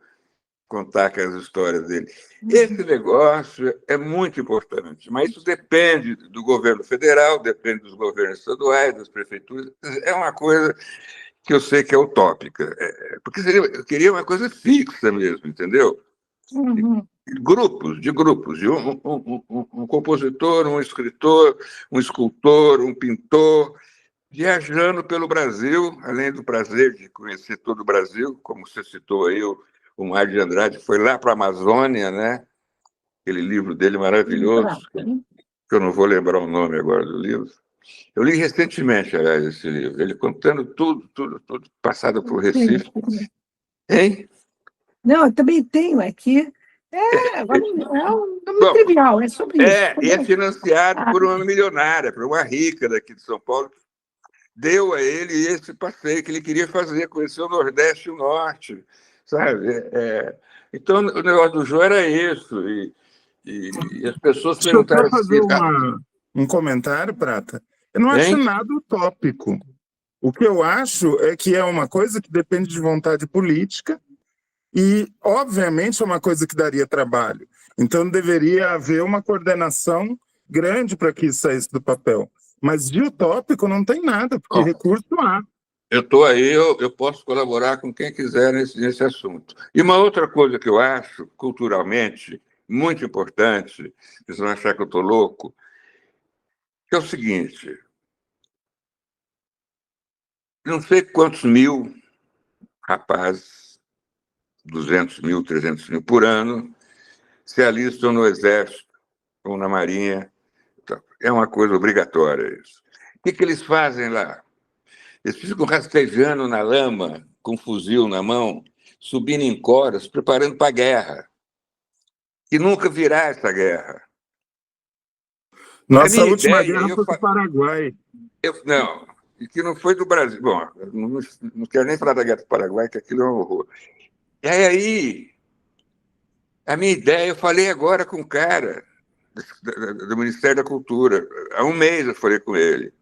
Contar aquelas histórias dele. Esse negócio é muito importante, mas isso depende do governo federal, depende dos governos estaduais, das prefeituras. É uma coisa que eu sei que é utópica, porque eu queria uma coisa fixa mesmo, entendeu? Uhum. Grupos, de um compositor, um escritor, um escultor, um pintor, viajando pelo Brasil, além do prazer de conhecer todo o Brasil, como você citou aí, o Mário de Andrade foi lá para a Amazônia, né? Aquele livro dele maravilhoso, que eu não vou lembrar o nome agora do livro. Eu li recentemente, aliás, esse livro, ele contando tudo, passado por Recife. Hein? Não, eu também tenho aqui. Agora é um nome Bom, trivial, é sobre isso. e é financiado por uma milionária, por uma rica daqui de São Paulo, deu a ele esse passeio que ele queria fazer, conhecer o Nordeste e o Norte, sabe? Então, o negócio do Jô era isso, e as pessoas Deixa eu perguntaram só fazer assim, um comentário, Prata. Eu não acho hein? nada utópico. O que eu acho é que é uma coisa que depende de vontade política e, obviamente, é uma coisa que daria trabalho. Então, deveria haver uma coordenação grande para que isso saísse do papel. Mas de utópico não tem nada, porque Bom, recurso há. eu estou aí, eu posso colaborar com quem quiser nesse assunto. E uma outra coisa que eu acho, culturalmente, muito importante, vocês vão achar que eu estou louco, que é o seguinte: não sei quantos mil rapazes, 200 mil, 300 mil por ano, se alistam no Exército ou na Marinha. É uma coisa obrigatória isso. O que eles fazem lá? Eles ficam rastejando na lama, com um fuzil na mão, subindo em coras, preparando para a guerra. E nunca virá essa guerra. Nossa última guerra foi do Paraguai. Não, e que não foi do Brasil. Bom, não quero nem falar da guerra do Paraguai, que aquilo é um horror. E aí, a minha ideia, eu falei agora com o cara do Ministério da Cultura. Há um mês eu falei com ele.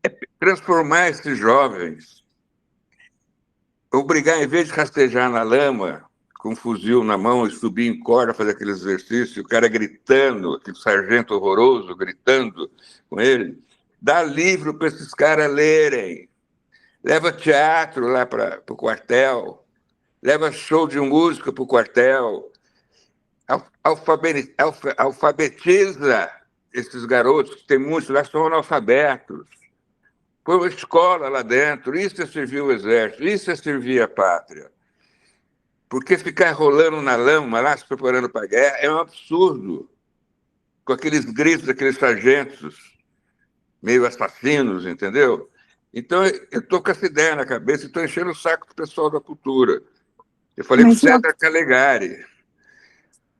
É transformar esses jovens, obrigar, em vez de rastejar na lama, com um fuzil na mão e subir em corda, fazer aquele exercício, o cara gritando, aquele sargento horroroso gritando com ele, dá livro para esses caras lerem, leva teatro lá para o quartel, leva show de música para o quartel, alfabetiza esses garotos, que tem muitos lá, são analfabetos. Põe uma escola lá dentro, isso é servir o exército, isso é servir a pátria. Porque ficar rolando na lama lá, se preparando para a guerra, é um absurdo. Com aqueles gritos daqueles sargentos meio assassinos, entendeu? Então, eu estou com essa ideia na cabeça e estou enchendo o saco do pessoal da cultura. Eu falei com o César Calegari.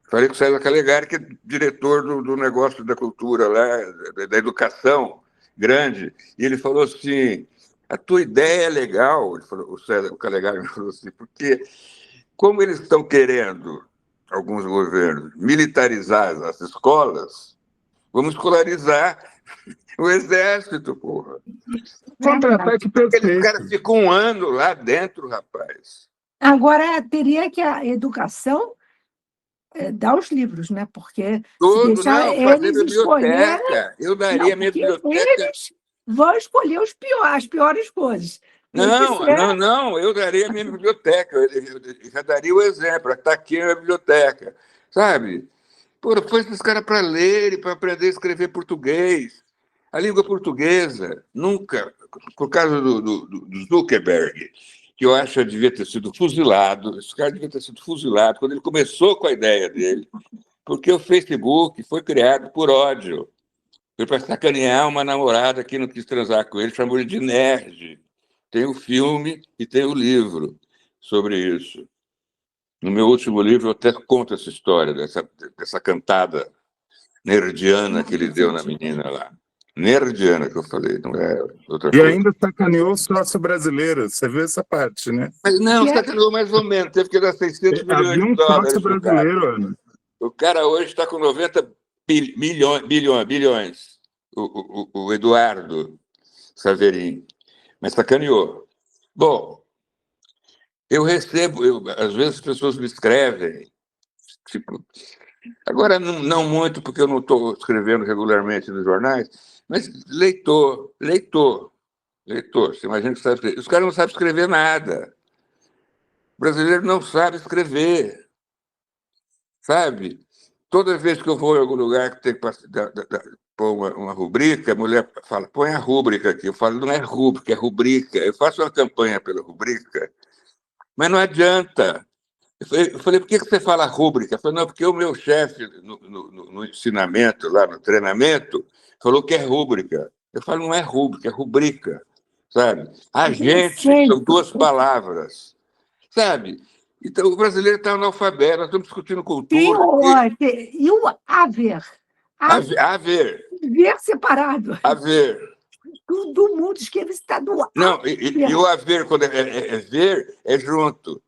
Falei com o César Calegari, que é diretor do negócio da cultura lá, da educação grande. E ele falou assim, a tua ideia é legal, ele falou, o Calegari me falou assim, porque como eles estão querendo, alguns governos, militarizar as escolas, vamos escolarizar o exército, porra. Contra-ataque perfeito. Aqueles caras ficam um ano lá dentro, rapaz. Agora, teria que a educação dar os livros, né? Porque Tudo, se deixar não, fazer eles biblioteca. escolherem... Eu daria minha biblioteca. Eles vão escolher as piores coisas. Não, eu daria a minha biblioteca, eu já daria o exemplo, está aqui a minha biblioteca, sabe? Pô, põe esses caras para lerem, para aprender a escrever português. A língua portuguesa, nunca, por causa do Zuckerberg, que eu acho que devia ter sido fuzilado, esse cara devia ter sido fuzilado quando ele começou com a ideia dele, porque o Facebook foi criado por ódio. Foi para sacanear uma namorada que não quis transar com ele, chamou ele de nerd. Tem o filme e tem o livro sobre isso. No meu último livro, eu até conto essa história dessa cantada nerdiana que ele deu na menina lá. Nerdiana, que eu falei, não é outra coisa. E ainda sacaneou o sócio brasileiro, você viu essa parte, né? Mas não, sacaneou mais ou menos, teve que dar 600 milhões Havia um de dólares. sócio brasileiro, Ana. O cara hoje está com 90 bilhões, o Eduardo Saverin, mas sacaneou. Bom, eu recebo, às vezes as pessoas me escrevem, tipo, agora não muito, porque eu não estou escrevendo regularmente nos jornais, mas leitor. Você imagina que sabe escrever. Os caras não sabem escrever nada. O brasileiro não sabe escrever, sabe? Toda vez que eu vou em algum lugar que tem que pôr uma rubrica, a mulher fala, põe a rúbrica aqui. Eu falo, não é rúbrica, é rubrica. Eu faço uma campanha pela rubrica, mas não adianta. Eu falei, por que você fala rúbrica? Eu falei, não, porque o meu chefe no ensinamento, lá no treinamento, falou que é rúbrica. Eu falo, não é rúbrica, é rubrica, sabe? Agente são duas palavras, sabe? Então, o brasileiro está analfabeto, nós estamos discutindo cultura. E o haver? Haver. Ver separado. Haver. Do mundo esquerdo está do haver. Não, e o haver, quando é ver, é junto.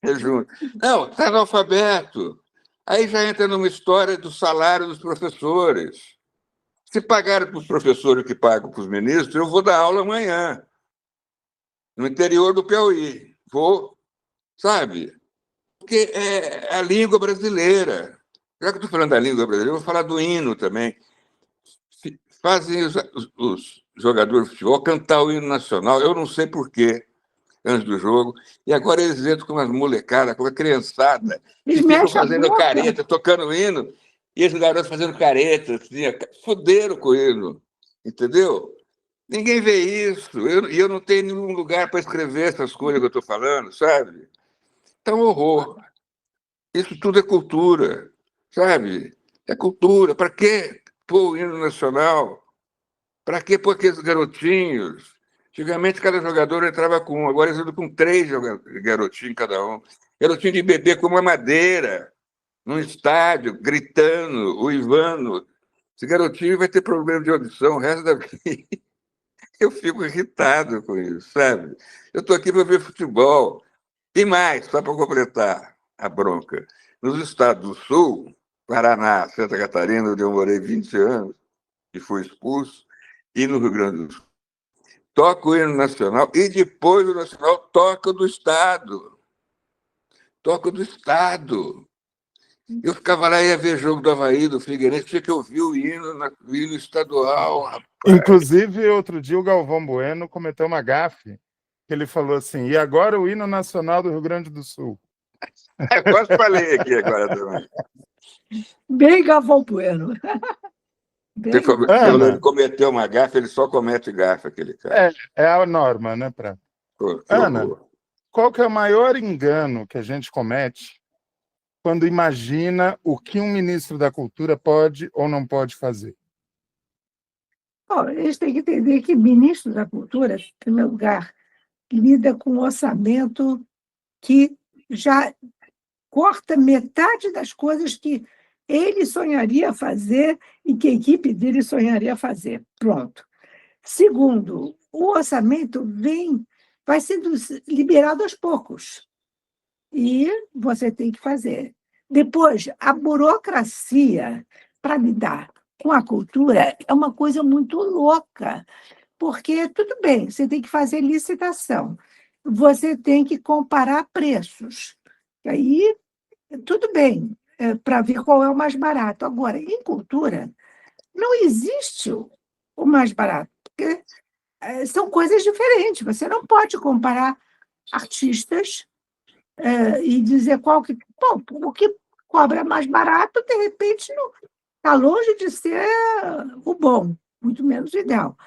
É junto. Não, está analfabeto. Aí já entra numa história do salário dos professores. Se pagarem para os professores o que pagam para os ministros, eu vou dar aula amanhã, no interior do Piauí. Vou, sabe? Porque é a língua brasileira. Já que eu estou falando da língua brasileira, eu vou falar do hino também. Fazem os jogadores de futebol cantar o hino nacional, eu não sei por quê, antes do jogo, e agora eles entram com umas molecadas, com uma criançada, que ficam fazendo careta, tocando hino, e esses garotos fazendo careta, assim, foderam com o hino, entendeu? Ninguém vê isso, e eu não tenho nenhum lugar para escrever essas coisas que eu estou falando, sabe? Então, horror. Isso tudo é cultura, sabe? É cultura. Para quê pôr o hino nacional? Para que pôr aqueles garotinhos? Antigamente, cada jogador entrava com um, agora eles entram com 3 garotinhos cada um. Garotinho de bebê com uma madeira, num estádio, gritando, uivando. Esse garotinho vai ter problema de audição o resto da vida. Eu fico irritado com isso, sabe? Eu estou aqui para ver futebol. E mais, só para completar a bronca. Nos estados do Sul, Paraná, Santa Catarina, onde eu morei 20 anos e fui expulso, e no Rio Grande do Sul, toca o hino nacional e depois o nacional toca o do Estado. Toca o do Estado. Eu ficava lá e ia ver jogo do Avaí, do Figueirense, tinha que ouvir o hino estadual, rapaz. Inclusive, outro dia o Galvão Bueno cometeu uma gafe, que ele falou assim, e agora o hino nacional do Rio Grande do Sul. Eu quase falei aqui agora também. Bem Galvão Bueno. Você falou, ele cometeu uma gafe, ele só comete gafe, aquele cara. É a norma, né, Prato? Ana, qual que é o maior engano que a gente comete quando imagina o que um ministro da Cultura pode ou não pode fazer? Bom, eles têm que entender que ministro da Cultura, em primeiro lugar, lida com um orçamento que já corta metade das coisas que ele sonharia fazer e que a equipe dele sonharia fazer. Pronto. Segundo, o orçamento vai sendo liberado aos poucos. E você tem que fazer. Depois, a burocracia para lidar com a cultura é uma coisa muito louca, porque, tudo bem, você tem que fazer licitação, você tem que comparar preços. Aí, tudo bem, para ver qual é o mais barato. Agora, em cultura, não existe o mais barato, porque são coisas diferentes. Você não pode comparar artistas e dizer qual que... Bom, o que cobra mais barato, de repente, está longe de ser o bom, muito menos o ideal.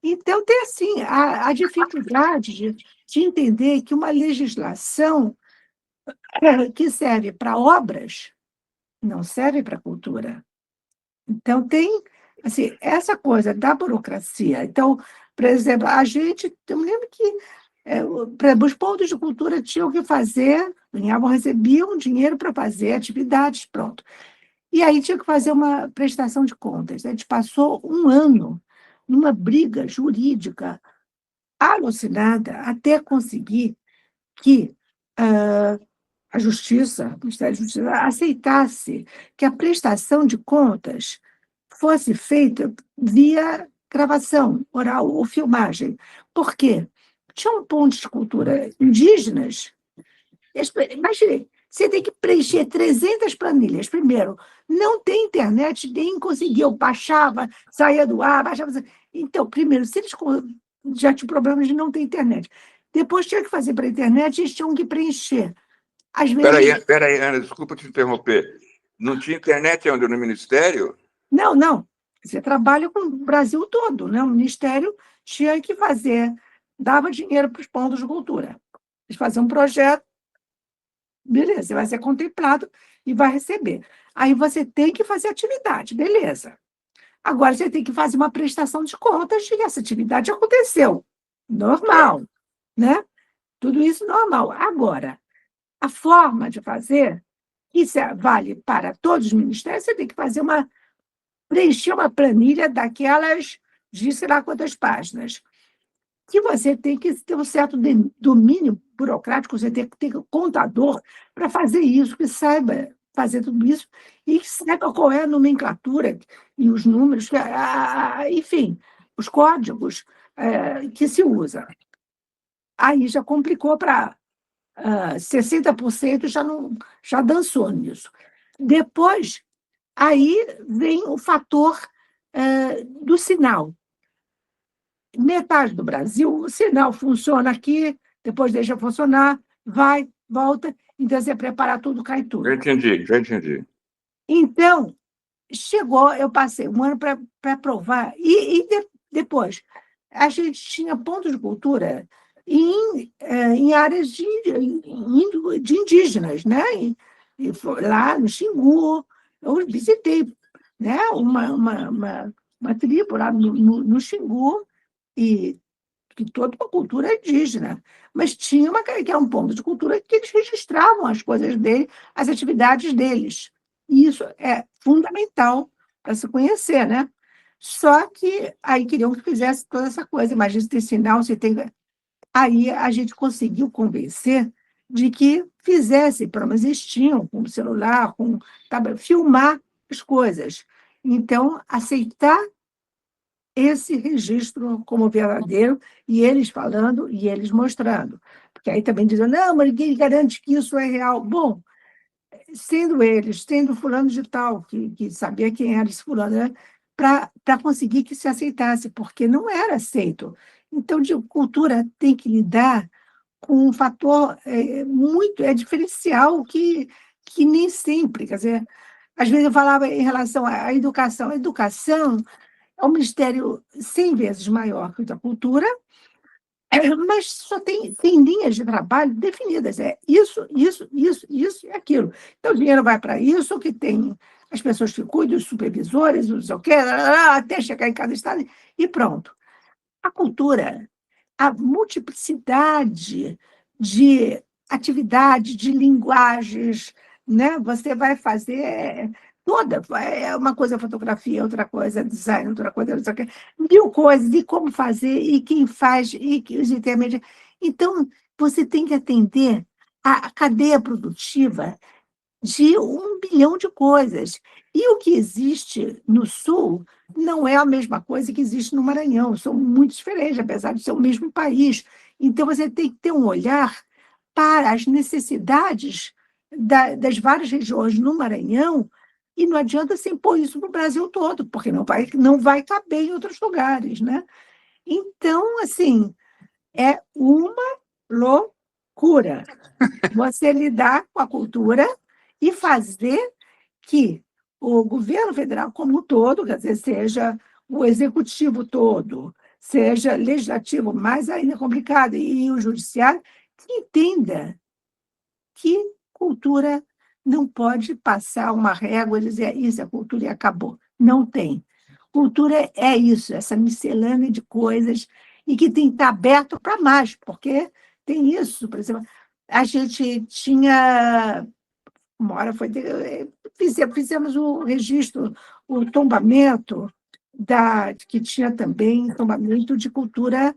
Então, tem, assim, a dificuldade de entender que uma legislação que serve para obras não serve para a cultura. Então, tem assim, essa coisa da burocracia. Então, por exemplo, eu me lembro que por exemplo, os pontos de cultura tinham que fazer, recebiam dinheiro para fazer atividades, pronto. E aí tinha que fazer uma prestação de contas. A gente passou um ano numa briga jurídica alucinada até conseguir que a Justiça, o Ministério da Justiça, aceitasse que a prestação de contas fosse feita via gravação oral ou filmagem. Por quê? Tinham pontos de cultura indígenas. Imagine, você tem que preencher 300 planilhas. Primeiro, não tem internet, nem conseguiu. Baixava, saía do ar, baixava... Então, primeiro, se eles já tinham problemas de não ter internet. Depois tinha que fazer para a internet e eles tinham que preencher. Espera aí, Ana, desculpa te interromper. Não tinha internet onde? No Ministério? Não. Você trabalha com o Brasil todo, né? O Ministério tinha que fazer, dava dinheiro para os pontos de cultura. Eles faziam um projeto, beleza, vai ser contemplado e vai receber. Aí você tem que fazer atividade, beleza. Agora você tem que fazer uma prestação de contas e essa atividade aconteceu. Normal, né? Tudo isso normal. Agora, a forma de fazer, isso vale para todos os ministérios, você tem que preencher uma planilha daquelas de sei lá quantas páginas, que você tem que ter um certo domínio burocrático, você tem que ter um contador para fazer isso, que saiba fazer tudo isso e que saiba qual é a nomenclatura e os números, enfim, os códigos que se usa. Aí já complicou para 60% já dançou nisso. Depois, aí vem o fator do sinal. Metade do Brasil, o sinal funciona aqui, depois deixa funcionar, vai, volta, então você prepara tudo, cai tudo. Já entendi. Então, chegou, eu passei um ano para provar, e depois, a gente tinha pontos de cultura em áreas de indígenas, né? Lá no Xingu, eu visitei, né? uma uma tribo lá no Xingu, e que toda uma cultura indígena, mas tinha que era um ponto de cultura que eles registravam as coisas dele, as atividades deles. E isso é fundamental para se conhecer, né? Só que aí queriam que fizesse toda essa coisa, imagina se tem sinal, se tem. Aí a gente conseguiu convencer de que fizesse, pelo menos eles tinham, com o celular, com filmar as coisas. Então, aceitar esse registro como verdadeiro, e eles falando e eles mostrando. Porque aí também dizem, não, mas ninguém garante que isso é real. Bom, sendo eles, sendo fulano de tal, que sabia quem era esse fulano, né? Para conseguir que se aceitasse, porque não era aceito. Então, de cultura tem que lidar com um fator muito diferencial que nem sempre, quer dizer, às vezes eu falava em relação à educação. A educação é um mistério 100 vezes maior que o da cultura, mas só tem linhas de trabalho definidas. É isso, isso, isso, isso e aquilo. Então, o dinheiro vai para isso, que tem as pessoas que cuidam, os supervisores, não sei o quê, até chegar em cada estado, e pronto. A cultura, a multiplicidade de atividades, de linguagens, né? Você vai fazer toda, é uma coisa fotografia, outra coisa design, outra coisa não sei o quê, mil coisas, e como fazer, e quem faz, e os intermediários. Então, você tem que atender a cadeia produtiva de 1 bilhão de coisas. E o que existe no Sul não é a mesma coisa que existe no Maranhão, são muito diferentes, apesar de ser o mesmo país. Então, você tem que ter um olhar para as necessidades das várias regiões no Maranhão, e não adianta você impor isso para o Brasil todo, porque não vai caber em outros lugares, né? Então, assim, é uma loucura você lidar com a cultura e fazer que o governo federal como um todo, quer dizer, seja o executivo todo, seja legislativo, mais ainda complicado, e o judiciário, que entenda que cultura não pode passar uma régua e dizer isso é cultura e acabou. Não tem. Cultura é isso, essa miscelânea de coisas, e que tem que estar aberto para mais, porque tem isso, por exemplo, a gente tinha uma hora fizemos o registro, o tombamento, que tinha também tombamento de cultura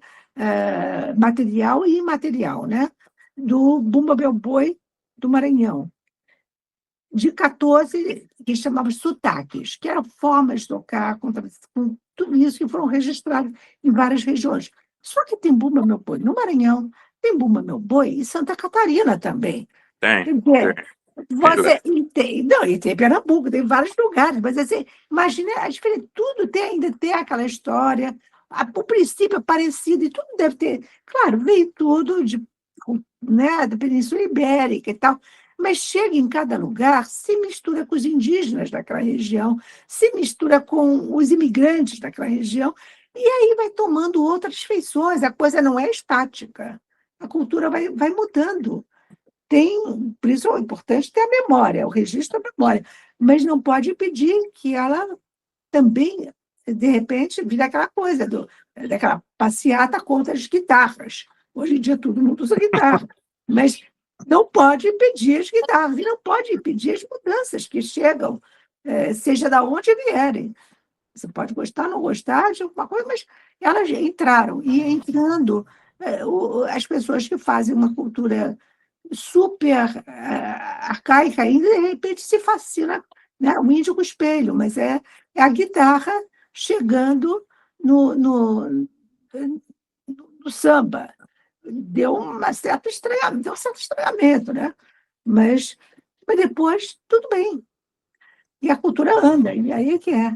material e imaterial, né? Do Bumba Meu Boi do Maranhão, de 14, que chamavam sotaques, que eram formas de tocar, com tudo isso que foram registrados em várias regiões. Só que tem Bumba Meu Boi no Maranhão, tem Bumba Meu Boi em Santa Catarina também. Tem. Você entende? Não, e tem Pernambuco, tem vários lugares, mas assim, imagina a diferença, tudo ainda tem aquela história, o princípio é parecido, e tudo deve ter, claro, veio tudo né, da Península Ibérica e tal, mas chega em cada lugar, se mistura com os indígenas daquela região, se mistura com os imigrantes daquela região, e aí vai tomando outras feições, a coisa não é estática, a cultura vai mudando. Por isso é importante ter a memória, o registro da memória, mas não pode impedir que ela também, de repente, vire aquela coisa, daquela passeata contra as guitarras. Hoje em dia todo mundo usa guitarra, mas não pode impedir as guitarras, e não pode impedir as mudanças que chegam, seja de onde vierem. Você pode gostar, não gostar de alguma coisa, mas elas entraram, e entrando, as pessoas que fazem uma cultura super arcaica ainda, de repente se fascina, né? O índio com espelho, mas é a guitarra chegando no samba. Deu um certo estranhamento, né? Mas depois, tudo bem. E a cultura anda, e aí é que é.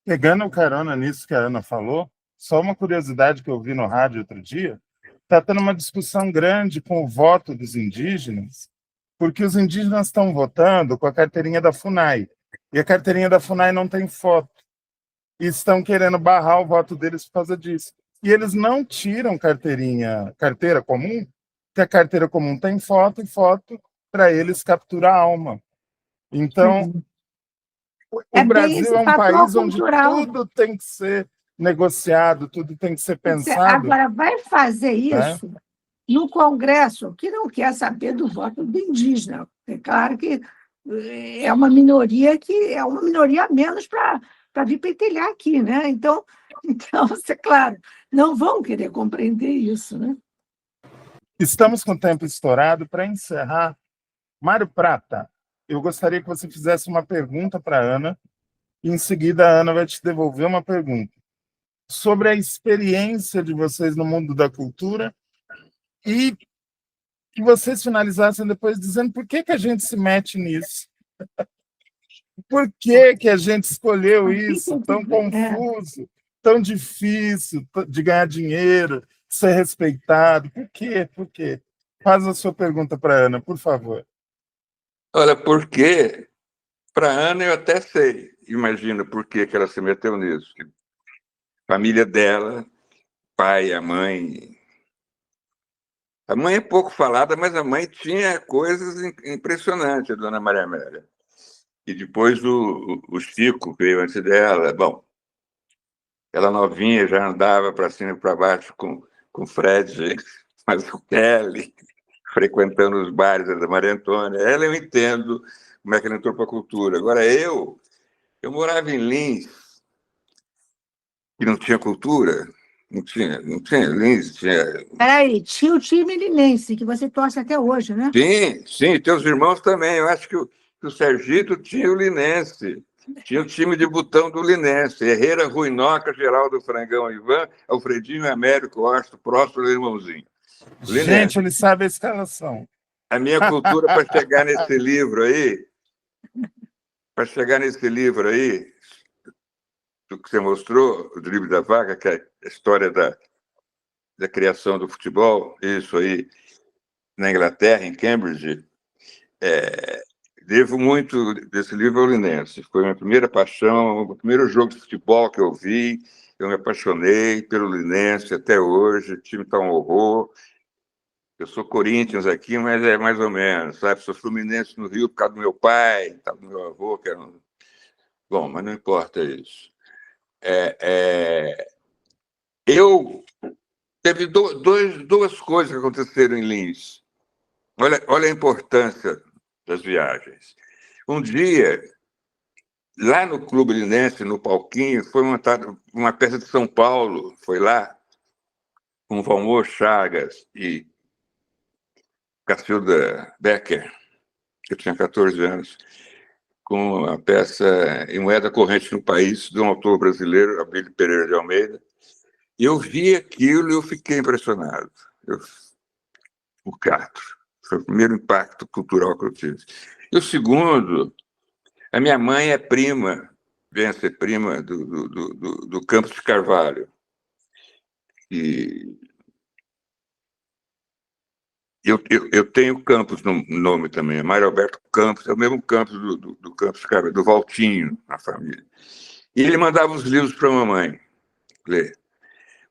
Pegando carona nisso que a Ana falou, só uma curiosidade que eu vi no rádio outro dia, está tendo uma discussão grande com o voto dos indígenas, porque os indígenas estão votando com a carteirinha da FUNAI, e a carteirinha da FUNAI não tem foto, e estão querendo barrar o voto deles por causa disso. E eles não tiram carteira comum, porque a carteira comum tem foto, e foto, para eles, captura a alma. Então, O bem Brasil esse é um fator país onde cultural. tudo tem que ser negociado, tudo tem que ser pensado, Agora, vai fazer né? isso no Congresso, que não quer saber do voto do indígena. É claro que é uma minoria a menos para vir pentelhar aqui, né? Então, é claro, não vão querer compreender isso, né? Estamos com o tempo estourado. Para encerrar, Mário Prata, eu gostaria que você fizesse uma pergunta para a Ana, e em seguida a Ana vai te devolver uma pergunta sobre a experiência de vocês no mundo da cultura e que vocês finalizassem depois dizendo por que a gente se mete nisso. Por que a gente escolheu isso tão confuso, tão difícil de ganhar dinheiro, de ser respeitado? Por quê? Por quê? Faz a sua pergunta para a Ana, por favor. Olha, porque para a Ana eu até sei, imagino por que ela se meteu nisso. A família dela, pai, a mãe. A mãe é pouco falada, mas a mãe tinha coisas impressionantes, a dona Maria Amélia. E depois o Chico veio antes dela. Bom, ela novinha já andava para cima e para baixo com o Fred, mas o Kelly, frequentando os bares da Maria Antônia. Ela eu entendo como é que ela entrou para a cultura. Agora eu morava em Lins, que não tinha cultura, não tinha Lins, tinha... Peraí, tinha o time linense, que você torce até hoje, né? Sim, teus irmãos também. Eu acho que o Sergito tinha o Linense. Tinha o time de botão do Linense. Herrera, Ruinoca, Geraldo Frangão, Ivan, Alfredinho, Américo, Orso, Próspero e Irmãozinho. Gente, Linense. ele sabe a escalação. A minha cultura para chegar nesse livro aí, do que você mostrou, o Drible da Vaca, que é a história da criação do futebol, isso aí na Inglaterra, em Cambridge, devo muito desse livro ao Linense. Foi a minha primeira paixão, o primeiro jogo de futebol que eu vi. Eu me apaixonei pelo Linense até hoje. O time está um horror. Eu sou Corinthians aqui, mas é mais ou menos, sabe? Sou Fluminense no Rio por causa do meu pai, do meu avô, que era um... Bom, mas não importa isso. Eu teve duas coisas que aconteceram em Lins. Olha a importância das viagens. Um dia, lá no Clube Linense, no Palquinho, foi montada uma peça de São Paulo, foi lá, com Valmor Chagas e Cacilda Becker, que eu tinha 14 anos, com a peça Em Moeda Corrente no País, de um autor brasileiro, Abílio Pereira de Almeida. E eu vi aquilo e eu fiquei impressionado. O teatro. Foi o primeiro impacto cultural que eu tive. E o segundo, a minha mãe é prima, vem a ser prima do Campos de Carvalho. E eu tenho Campos no nome também, Mário Alberto Campos, é o mesmo Campos do Campos de Carvalho, do Valtinho, na família. E ele mandava os livros para a mamãe ler.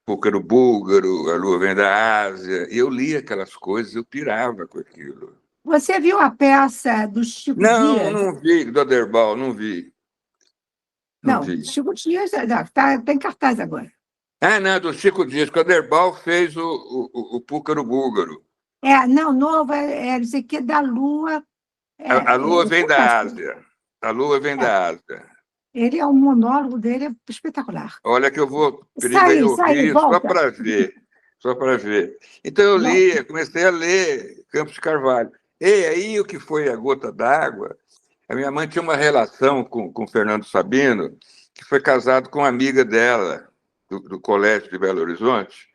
Púcaro Búlgaro, A Lua Vem da Ásia. E eu lia aquelas coisas, eu pirava com aquilo. Você viu a peça do Chico Não, Dias? não vi, do Aderbal, não vi. Não Não, vi. Chico Dias está em cartaz agora. Ah, não, do Chico Dias, que o Aderbal fez o Púcaro Búlgaro. Não, novo, não sei o que, da Lua. A Lua Vem da Fantástico. Ásia. A Lua Vem da Ásia. Ele é um monólogo dele, é espetacular. Olha que eu vou Sai, primeiro sai, ouvir só volta. para ver. Só para ver. Então eu li, comecei a ler Campos de Carvalho. E aí o que foi a gota d'água? A minha mãe tinha uma relação com o Fernando Sabino, que foi casado com uma amiga dela, do Colégio de Belo Horizonte,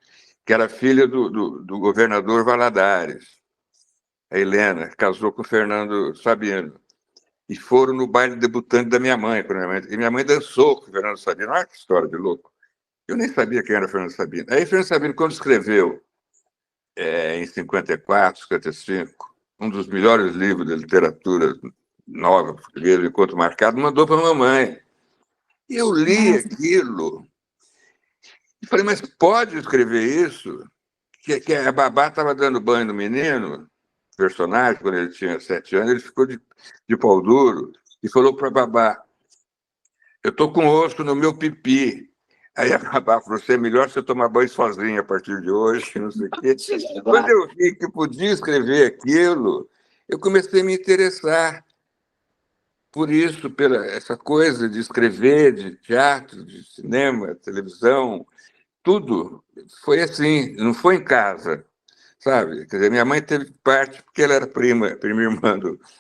que era filha do governador Valadares. A Helena casou com o Fernando Sabino. E foram no baile debutante da minha mãe. E minha mãe dançou com o Fernando Sabino. Olha que história de louco. Eu nem sabia quem era o Fernando Sabino. Aí o Fernando Sabino, quando escreveu, em 54, 55, um dos melhores livros da literatura nova portuguesa, Encontro Marcado, mandou para a mamãe. E eu li aquilo e falei, mas pode escrever isso? Que a babá estava dando banho no menino, personagem, quando ele tinha 7 anos, ele ficou de pau duro e falou para a babá, eu estou com osso no meu pipi. Aí a babá falou, é melhor você tomar banho sozinha a partir de hoje, não sei o quê. Quando eu vi que podia escrever aquilo, eu comecei a me interessar por isso, pela essa coisa de escrever, de teatro, de cinema, televisão, tudo foi assim, não foi em casa, sabe? Quer dizer, minha mãe teve parte porque ela era prima irmã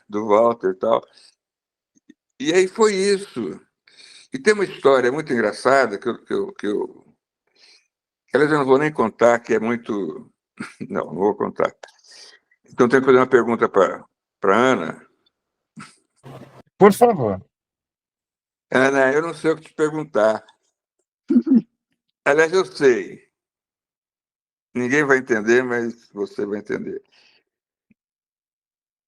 do Walter e tal. E aí foi isso. E tem uma história muito engraçada aliás, eu não vou nem contar, que é muito. Não vou contar. Então, tenho que fazer uma pergunta para Ana. Por favor. Ana, eu não sei o que te perguntar. Aliás, eu sei. Ninguém vai entender, mas você vai entender.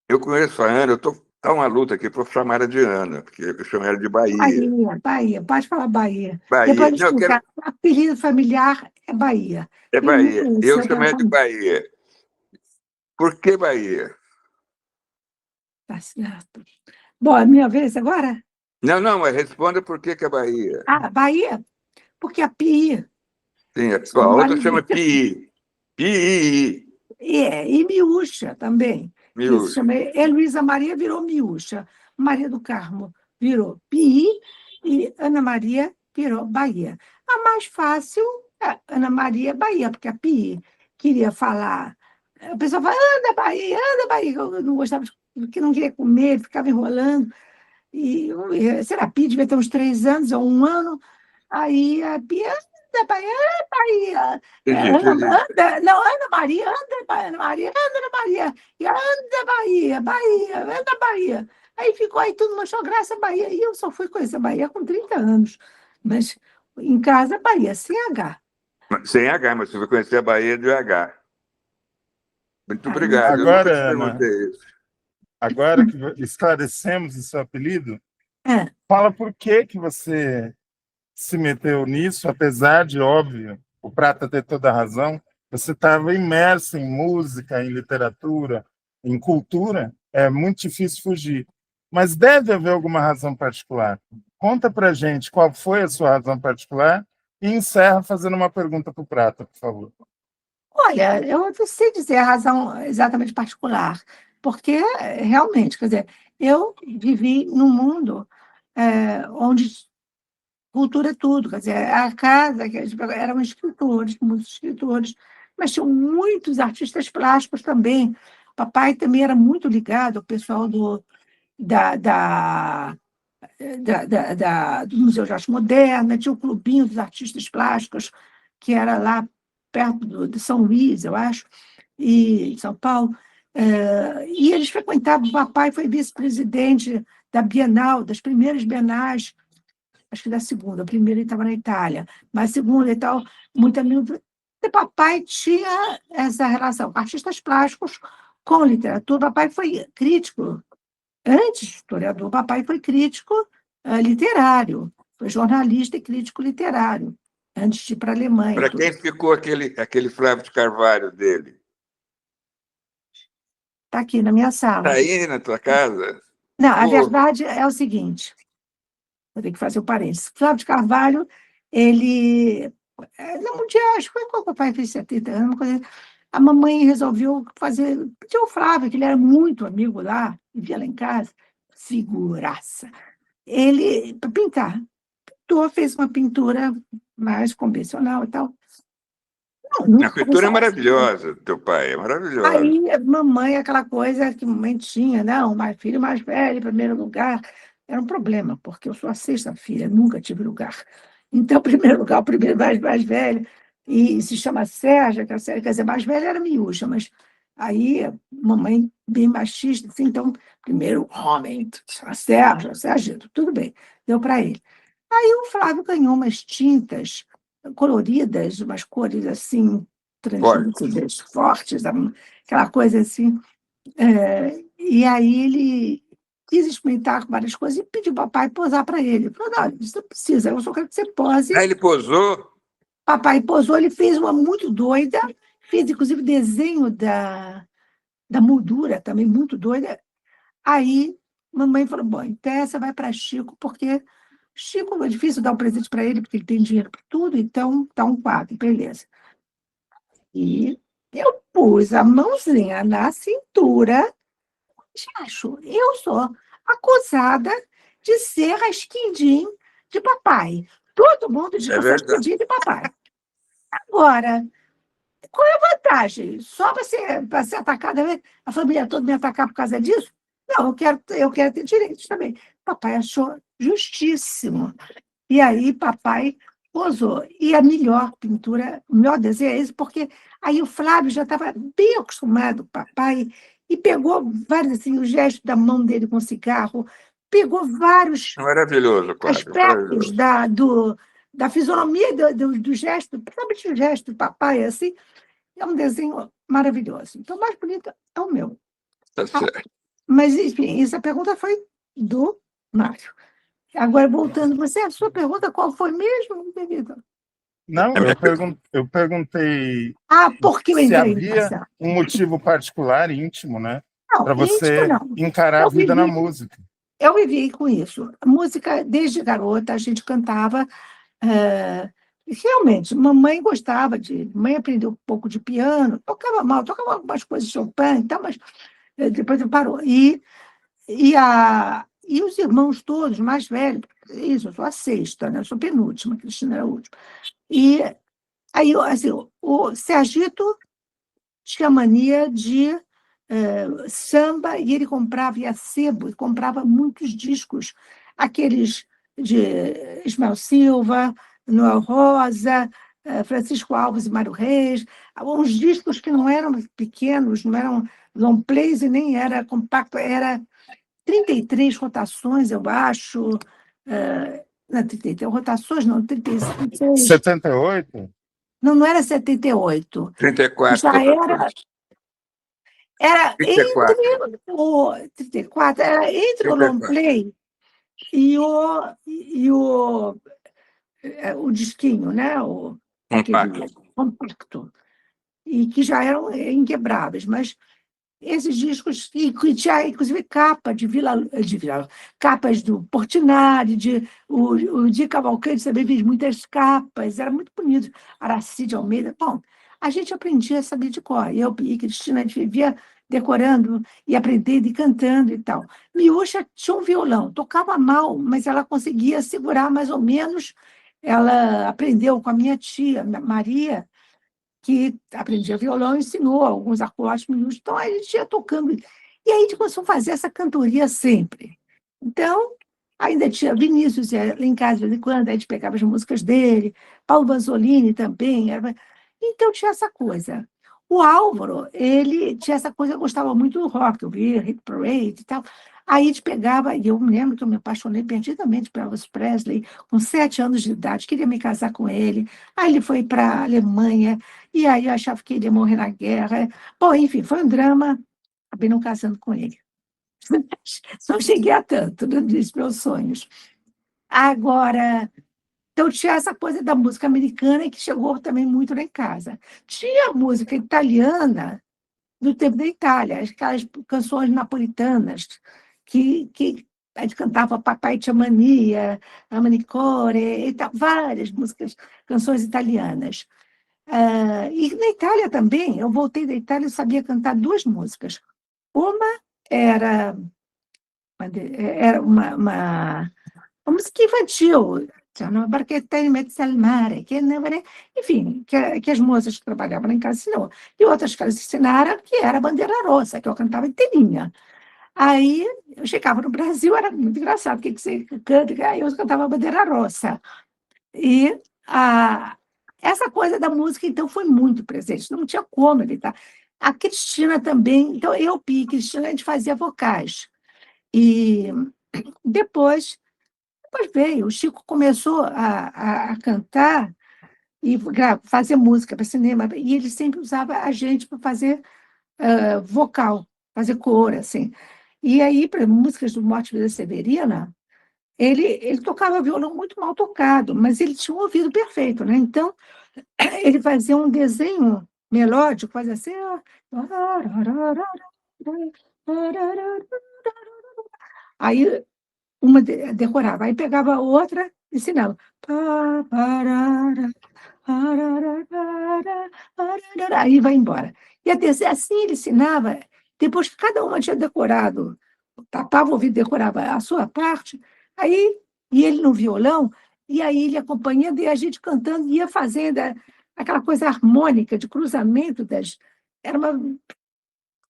Eu conheço a Ana, tá uma luta aqui para chamar ela de Ana, porque eu chamo ela de Bahia. Bahia, pode falar Bahia. Bahia. Depois de Não, eu quero... explicar, apelido familiar é Bahia. É Tem muito Bahia. isso, Eu eu chamo tenho ela de Bahia. Por que Bahia? Tá certo. Bom, é minha vez agora? Não, não, mas responda por que é Bahia. Ah, Bahia, porque a Pi, Sim, sou a outra marido, chama Pi. Pi. e Miúcha também, que se Miúcha. chama Heloísa Maria virou Miúcha, Maria do Carmo virou Pi e Ana Maria virou Bahia. A mais fácil é Ana Maria Bahia, porque a Pi queria falar. O pessoal fala, anda Bahia, eu não gostava, porque não queria comer, ficava enrolando. Sei lá, a Pia devia ter uns 3 anos ou um ano. Aí a Pia, anda, Bahia, Bahia. Entendi. Não, Ana Maria, Ana Maria, Ana Maria. E anda, Bahia, Bahia, anda, Bahia. Aí ficou aí tudo, mostrou graça a Bahia. E eu só fui conhecer a Bahia com 30 anos. Mas em casa, Bahia, sem H. Sem H, mas você vai conhecer a Bahia de H. Muito Aí, obrigado. Eu nunca te Agora, Ana, perguntei isso. agora que esclarecemos o seu apelido, é, fala por que você se meteu nisso, apesar de, óbvio, o Prata ter toda a razão, você estava imerso em música, em literatura, em cultura, é muito difícil fugir. Mas deve haver alguma razão particular. Conta para gente qual foi a sua razão particular e encerra fazendo uma pergunta para o Prata, por favor. olha, eu não sei dizer a razão exatamente particular, porque realmente, quer dizer, eu vivi num mundo onde cultura é tudo, quer dizer, a casa, que eram escritores, muitos escritores, mas tinham muitos artistas plásticos também. Papai também era muito ligado ao pessoal da, da, do Museu de Arte Moderna, tinha o Clubinho dos Artistas Plásticos, que era lá perto de São Luís, eu acho, e em São Paulo. E eles frequentavam, o papai foi vice-presidente da Bienal, das primeiras bienais, acho que da segunda, a primeira ele estava na Itália, mas a segunda e tal, muito amigo. E papai tinha essa relação com artistas plásticos com literatura. Papai foi crítico, antes de historiador, papai foi crítico literário, foi jornalista e crítico literário, antes de ir para a Alemanha. Para quem ficou aquele Flávio de Carvalho dele? Está aqui na minha Está sala. aí na tua casa? Não, a Pô, verdade é o seguinte, vou ter que fazer o parênteses. Flávio de Carvalho, ele no Mundial, acho que foi quando o papai fez 70 anos, uma coisa assim. A mamãe resolveu fazer, pediu o Flávio, que ele era muito amigo lá, vivia lá em casa, figuraça. Ele, para pintar, pintou, fez uma pintura mais convencional e tal. Não, a nunca pintura é começou assim. maravilhosa, teu pai, é maravilhosa. Aí, mamãe, aquela coisa que mamãe tinha, não, mais filho mais velho, em primeiro lugar, era um problema, porque eu sou a sexta filha, nunca tive lugar. Então, primeiro lugar, o primeiro mais velho, e se chama Sérgio, que a Sérgio, quer dizer, mais velha era Miúcha, mas aí, mamãe bem machista, assim, então, primeiro homem, chama Sérgio, tudo bem, deu para ele. Aí o Flávio ganhou umas tintas coloridas, umas cores assim, Forte. translúcidas, fortes, aquela coisa assim. E aí ele quis experimentar com várias coisas e pediu para o papai posar para ele. Ele falou, não, isso não precisa, eu só quero que você pose. Aí ele posou? Papai posou, ele fez uma muito doida, fez inclusive desenho da moldura também, muito doida. Aí mamãe falou, bom, então essa vai para Chico, porque Chico, é difícil dar um presente para ele, porque ele tem dinheiro para tudo, então dá um quadro, beleza. E eu pus a mãozinha na cintura, acho, eu sou acusada de ser a esquindim de papai. Todo mundo diz que É eu sou a verdade. esquindim de papai. Agora, qual é a vantagem? Só para ser atacada, a família toda me atacar por causa disso? Não, eu quero ter direitos também. Papai achou justíssimo. E aí, papai posou. E a melhor pintura, o melhor desenho é esse, porque aí o Flávio já estava bem acostumado com o papai e pegou vários, assim, o gesto da mão dele com o cigarro, pegou vários Maravilhoso, Cláudio, aspectos maravilhoso. da fisionomia do gesto, principalmente o gesto do papai, assim, é um desenho maravilhoso. Então, o mais bonito é o meu. Tá certo. Mas, enfim, essa pergunta foi do Mário. Agora, voltando, a sua pergunta, qual foi mesmo, querida? Não, A minha eu perguntei Ah, por que eu se entrei havia nessa? um motivo particular, íntimo, né, Não, para íntimo você não. encarar a Eu vida na vivi, música. eu vivi com isso. A música, desde garota, a gente cantava. Realmente, mamãe gostava de. Mãe aprendeu um pouco de piano, tocava mal, tocava algumas coisas de Chopin, então, mas depois parou. E os irmãos todos, mais velhos, isso, eu sou a sexta, né? Eu sou a penúltima, a Cristina era a última. E aí, assim, o Sergito tinha mania de samba e ele comprava, ia sebo, e comprava muitos discos, aqueles de Ismael Silva, Noel Rosa, Francisco Alves e Mário Reis, uns discos que não eram pequenos, não eram long plays e nem era compacto, era 33 rotações, eu acho, não, 33 rotações, não, 36, 78? não, não era 78, 34 já era. rotações. Era 34. entre o 34, era entre o long 34. play e o disquinho, né? Aquele Compacto. compacto, e que já eram inquebráveis, mas esses discos, e que tinha inclusive capa capas do Portinari, o Di Cavalcante também fez muitas capas, era muito bonito. Aracide Almeida. Bom, a gente aprendia a saber de cor. Eu e Cristina, a gente vivia decorando e aprendendo e cantando e tal. Miúcha tinha um violão, tocava mal, mas ela conseguia segurar mais ou menos. Ela aprendeu com a minha tia, Maria, que aprendia violão, ensinou alguns acordes minúsculos, então a gente ia tocando. E aí a gente começou a fazer essa cantoria sempre. Então, ainda tinha Vinícius, ia lá em casa de vez em quando, a gente pegava as músicas dele, Paulo Vanzolini também. Então, tinha essa coisa. O Álvaro, ele tinha essa coisa, eu gostava muito do rock, eu via Hit Parade e tal. Aí a gente pegava, e eu me lembro que eu me apaixonei perdidamente por Elvis Presley, com 7 anos de idade, queria me casar com ele. Aí ele foi para a Alemanha, e aí eu achava que ele ia morrer na guerra. Bom, enfim, foi um drama, acabei não casando com ele. Não cheguei a tanto, não disse meus sonhos. Agora, então tinha essa coisa da música americana que chegou também muito lá em casa. Tinha música italiana do tempo da Itália, aquelas canções napolitanas que a gente cantava Papai Tinha Mania, Amanecore, e tal, várias músicas, canções italianas. E na Itália também, eu voltei da Itália e sabia cantar duas músicas. Uma era, era uma música infantil, c'è una barchetta in mezzo al mare, enfim, que as moças que trabalhavam lá em casa ensinaram. E outras que elas ensinaram, que era a Bandeira Rossa, que eu cantava inteirinha. Aí eu chegava no Brasil, era muito engraçado, o que você canta? Aí eu cantava a Bandeira Rossa. E essa coisa da música, então, foi muito presente, não tinha como evitar. A Cristina também, então, e Cristina, a gente fazia vocais. E depois veio, o Chico começou a cantar e fazer música para cinema, e ele sempre usava a gente para fazer vocal, fazer cor, assim. E aí, para músicas do Morte Vida Severina, ele tocava violão muito mal tocado, mas ele tinha um ouvido perfeito, né? Então, ele fazia um desenho melódico, fazia assim. Aí uma decorava, aí pegava a outra e ensinava. Pá, parara, pararara, pararara, aí vai embora. E a terceira, assim ele ensinava, depois que cada uma tinha decorado, tapava o ouvido, decorava a sua parte, aí, e ele no violão, e aí ele acompanhando, e a gente cantando, ia fazendo aquela coisa harmônica, de cruzamento das... Era uma,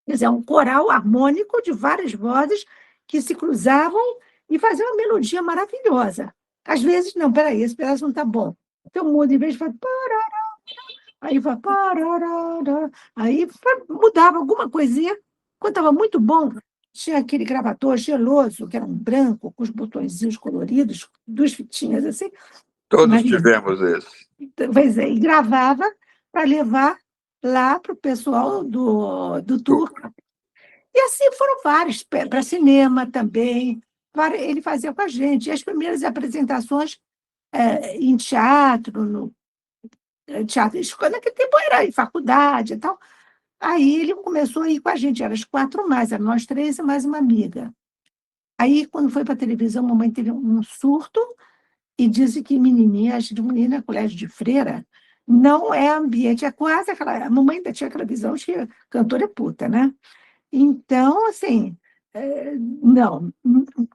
quer dizer, um coral harmônico de várias vozes que se cruzavam e faziam uma melodia maravilhosa. Às vezes, não, peraí, esse pedaço não está bom. Então muda, em vez de falar... Aí vai... Aí mudava alguma coisinha. Quando estava muito bom, tinha aquele gravator geloso, que era um branco, com os botõezinhos coloridos, duas fitinhas assim. Todos tivemos esse. Pois é, e gravava para levar lá para o pessoal do tour. E assim foram vários, para cinema também. Ele fazia com a gente. E as primeiras apresentações em teatro, no teatro de escola, naquele tempo era em faculdade e tal. Aí ele começou a ir com a gente, eram as 4 mais, eram nós 3 e mais uma amiga. Aí, quando foi para a televisão, a mamãe teve um surto e disse que menininha, de menina, colégio de freira, não é ambiente, é quase aquela... A mamãe ainda tinha aquela visão de que cantora é puta, né? Então, assim, não,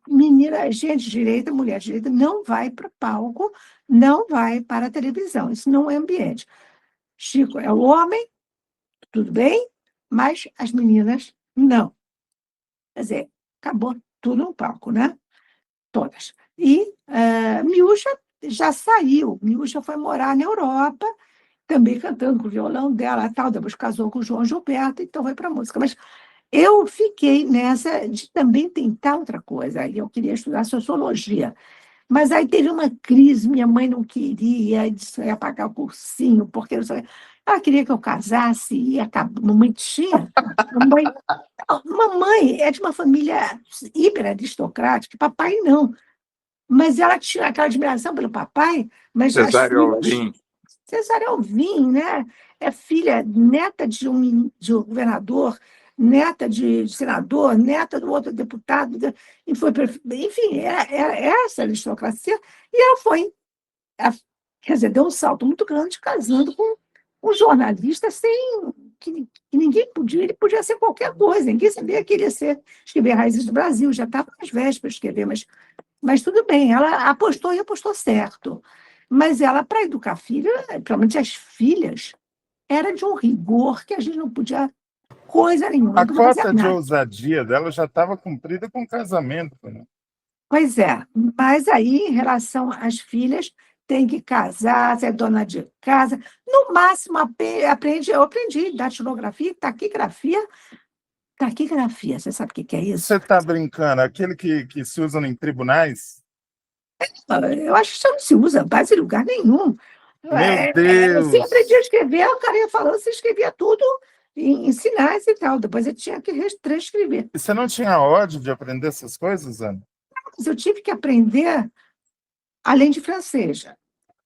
menina, gente de direita, mulher de direita, não vai para o palco, não vai para a televisão, isso não é ambiente. Chico é o homem, tudo bem, mas as meninas, não. Quer dizer, acabou tudo no palco, né? Todas. E Miúcha já saiu, Miúcha foi morar na Europa, também cantando com o violão dela, tal, depois casou com o João Gilberto, então foi para a música. Mas eu fiquei nessa de também tentar outra coisa. Aí eu queria estudar sociologia. Mas aí teve uma crise, minha mãe não queria, disse que ia pagar o cursinho, porque ela queria que eu casasse, e acabou. Mamãe tinha. Mamãe é de uma família hiper aristocrática, papai não. Mas ela tinha aquela admiração pelo papai, mas as Cesário filhas. Alvim. Cesária Alvim, né? É filha, neta de um governador, neta de senador, neta do outro deputado, e foi, enfim, era essa aristocracia, e ela foi, quer dizer, deu um salto muito grande casando com um jornalista sem que ninguém podia, ele podia ser qualquer coisa, ninguém sabia que ele ia escrever Raízes do Brasil, já estava nas vésperas para escrever, mas tudo bem, ela apostou e apostou certo. Mas ela, para educar filha, principalmente as filhas, era de um rigor que a gente não podia coisa nenhuma, A não podia fazer cota de nada. ousadia dela já estava cumprida com o casamento, né? Pois é, mas aí, em relação às filhas, tem que casar, ser dona de casa. No máximo, eu aprendi datilografia, taquigrafia. Taquigrafia, você sabe o que é isso? Você está brincando? Aquele que se usa em tribunais? Eu acho que isso não se usa quase em lugar nenhum. Meu Você Deus! aprendia a escrever, o cara ia falando, você escrevia tudo em sinais e tal. Depois eu tinha que transcrever. E você não tinha ódio de aprender essas coisas, Ana? Mas eu tive que aprender além de francês.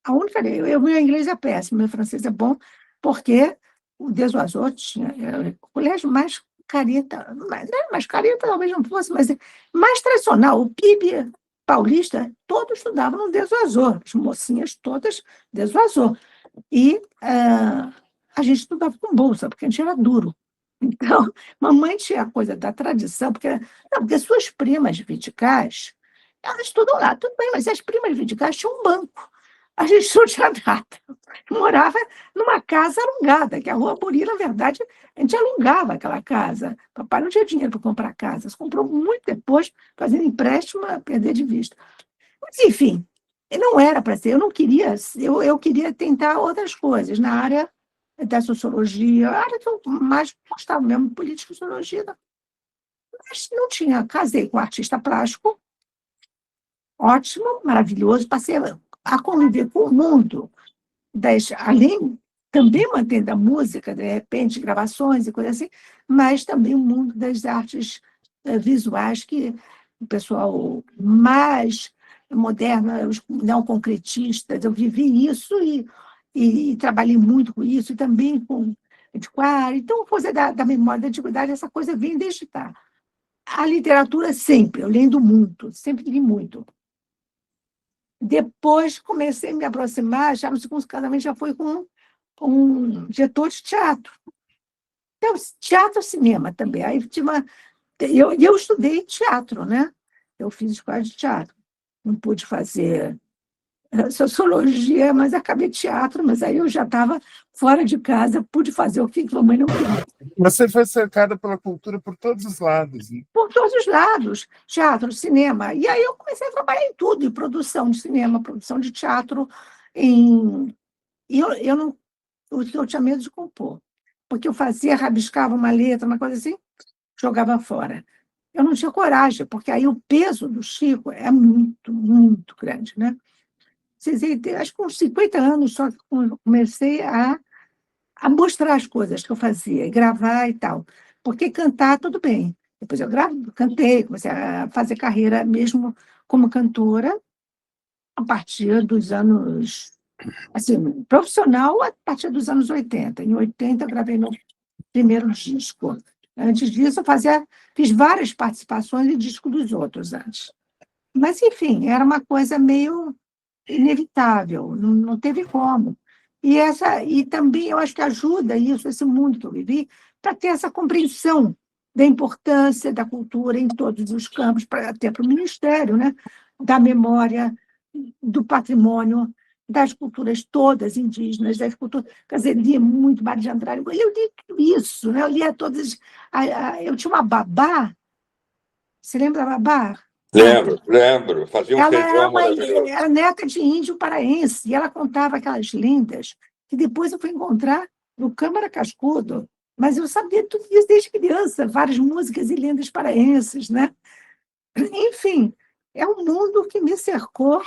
A única, meu inglês é péssimo, meu francês é bom, porque o Desoazor tinha o colégio mais careta, mais careta talvez não fosse, mas mais tradicional. O PIB paulista, todos estudavam no Desoazor, as mocinhas todas Desoazor. E a gente estudava com bolsa, porque a gente era duro. Então, mamãe tinha a coisa da tradição, porque suas primas viticais, elas estudam lá, tudo bem, mas as primas viticais tinham um banco. A gente não tinha nada. Morava numa casa alugada, que a Rua Buri, na verdade, a gente alugava aquela casa. Papai não tinha dinheiro para comprar casa, comprou muito depois, fazendo empréstimo a perder de vista. Mas, enfim, não era para ser, eu não queria, eu queria tentar outras coisas na área da sociologia, a área que eu mais gostava mesmo, política e sociologia. Mas não tinha, casei com um artista plástico, ótimo, maravilhoso, passei a conviver com o mundo, além, também mantendo a música, de repente, gravações e coisas assim, mas também o mundo das artes visuais, que o pessoal mais moderno, os não concretistas, eu vivi isso e trabalhei muito com isso, e também com antiquário. Então, coisa da memória da antiguidade, essa coisa vem desde cá. a literatura sempre, eu lendo muito, sempre li muito. Depois comecei a me aproximar, já no segundo casamento já foi com um diretor de teatro. Então, teatro e cinema também. Aí tinha eu estudei teatro, né? Eu fiz escola de teatro. Não pude fazer sociologia, mas acabei teatro, mas aí eu já estava fora de casa, pude fazer o que a mamãe não queria. Você foi cercada pela cultura por todos os lados, né? Por todos os lados, teatro, cinema. E aí eu comecei a trabalhar em tudo, em produção de cinema, produção de teatro. E eu não, eu tinha medo de compor, porque eu fazia, rabiscava uma letra, uma coisa assim, jogava fora. Eu não tinha coragem, porque aí o peso do Chico é muito, muito grande, né? Acho que com uns 50 anos só que comecei a mostrar as coisas que eu fazia, e gravar e tal. Porque cantar, tudo bem. Depois eu cantei, comecei a fazer carreira mesmo como cantora a partir dos anos, assim, profissional a partir dos anos 80. Em 80 eu gravei meu primeiro disco. Antes disso, fiz várias participações em disco dos outros antes. Mas, enfim, era uma coisa meio inevitável, não teve como. E também eu acho que ajuda isso, esse mundo que eu vivi, para ter essa compreensão da importância da cultura em todos os campos, até para o Ministério, né? Da memória, do patrimônio, das culturas todas indígenas, das culturas. Quer dizer, lia muito Mário de Andrade, eu li tudo isso, né? Eu lia todas. Eu tinha uma babá, você lembra da babá? Lembro. Fazia um Ela feijão maravilhoso. era neta de índio paraense, e ela contava aquelas lendas que depois eu fui encontrar no Câmara Cascudo, mas eu sabia tudo isso desde criança, várias músicas e lendas paraenses, né? Enfim, é um mundo que me cercou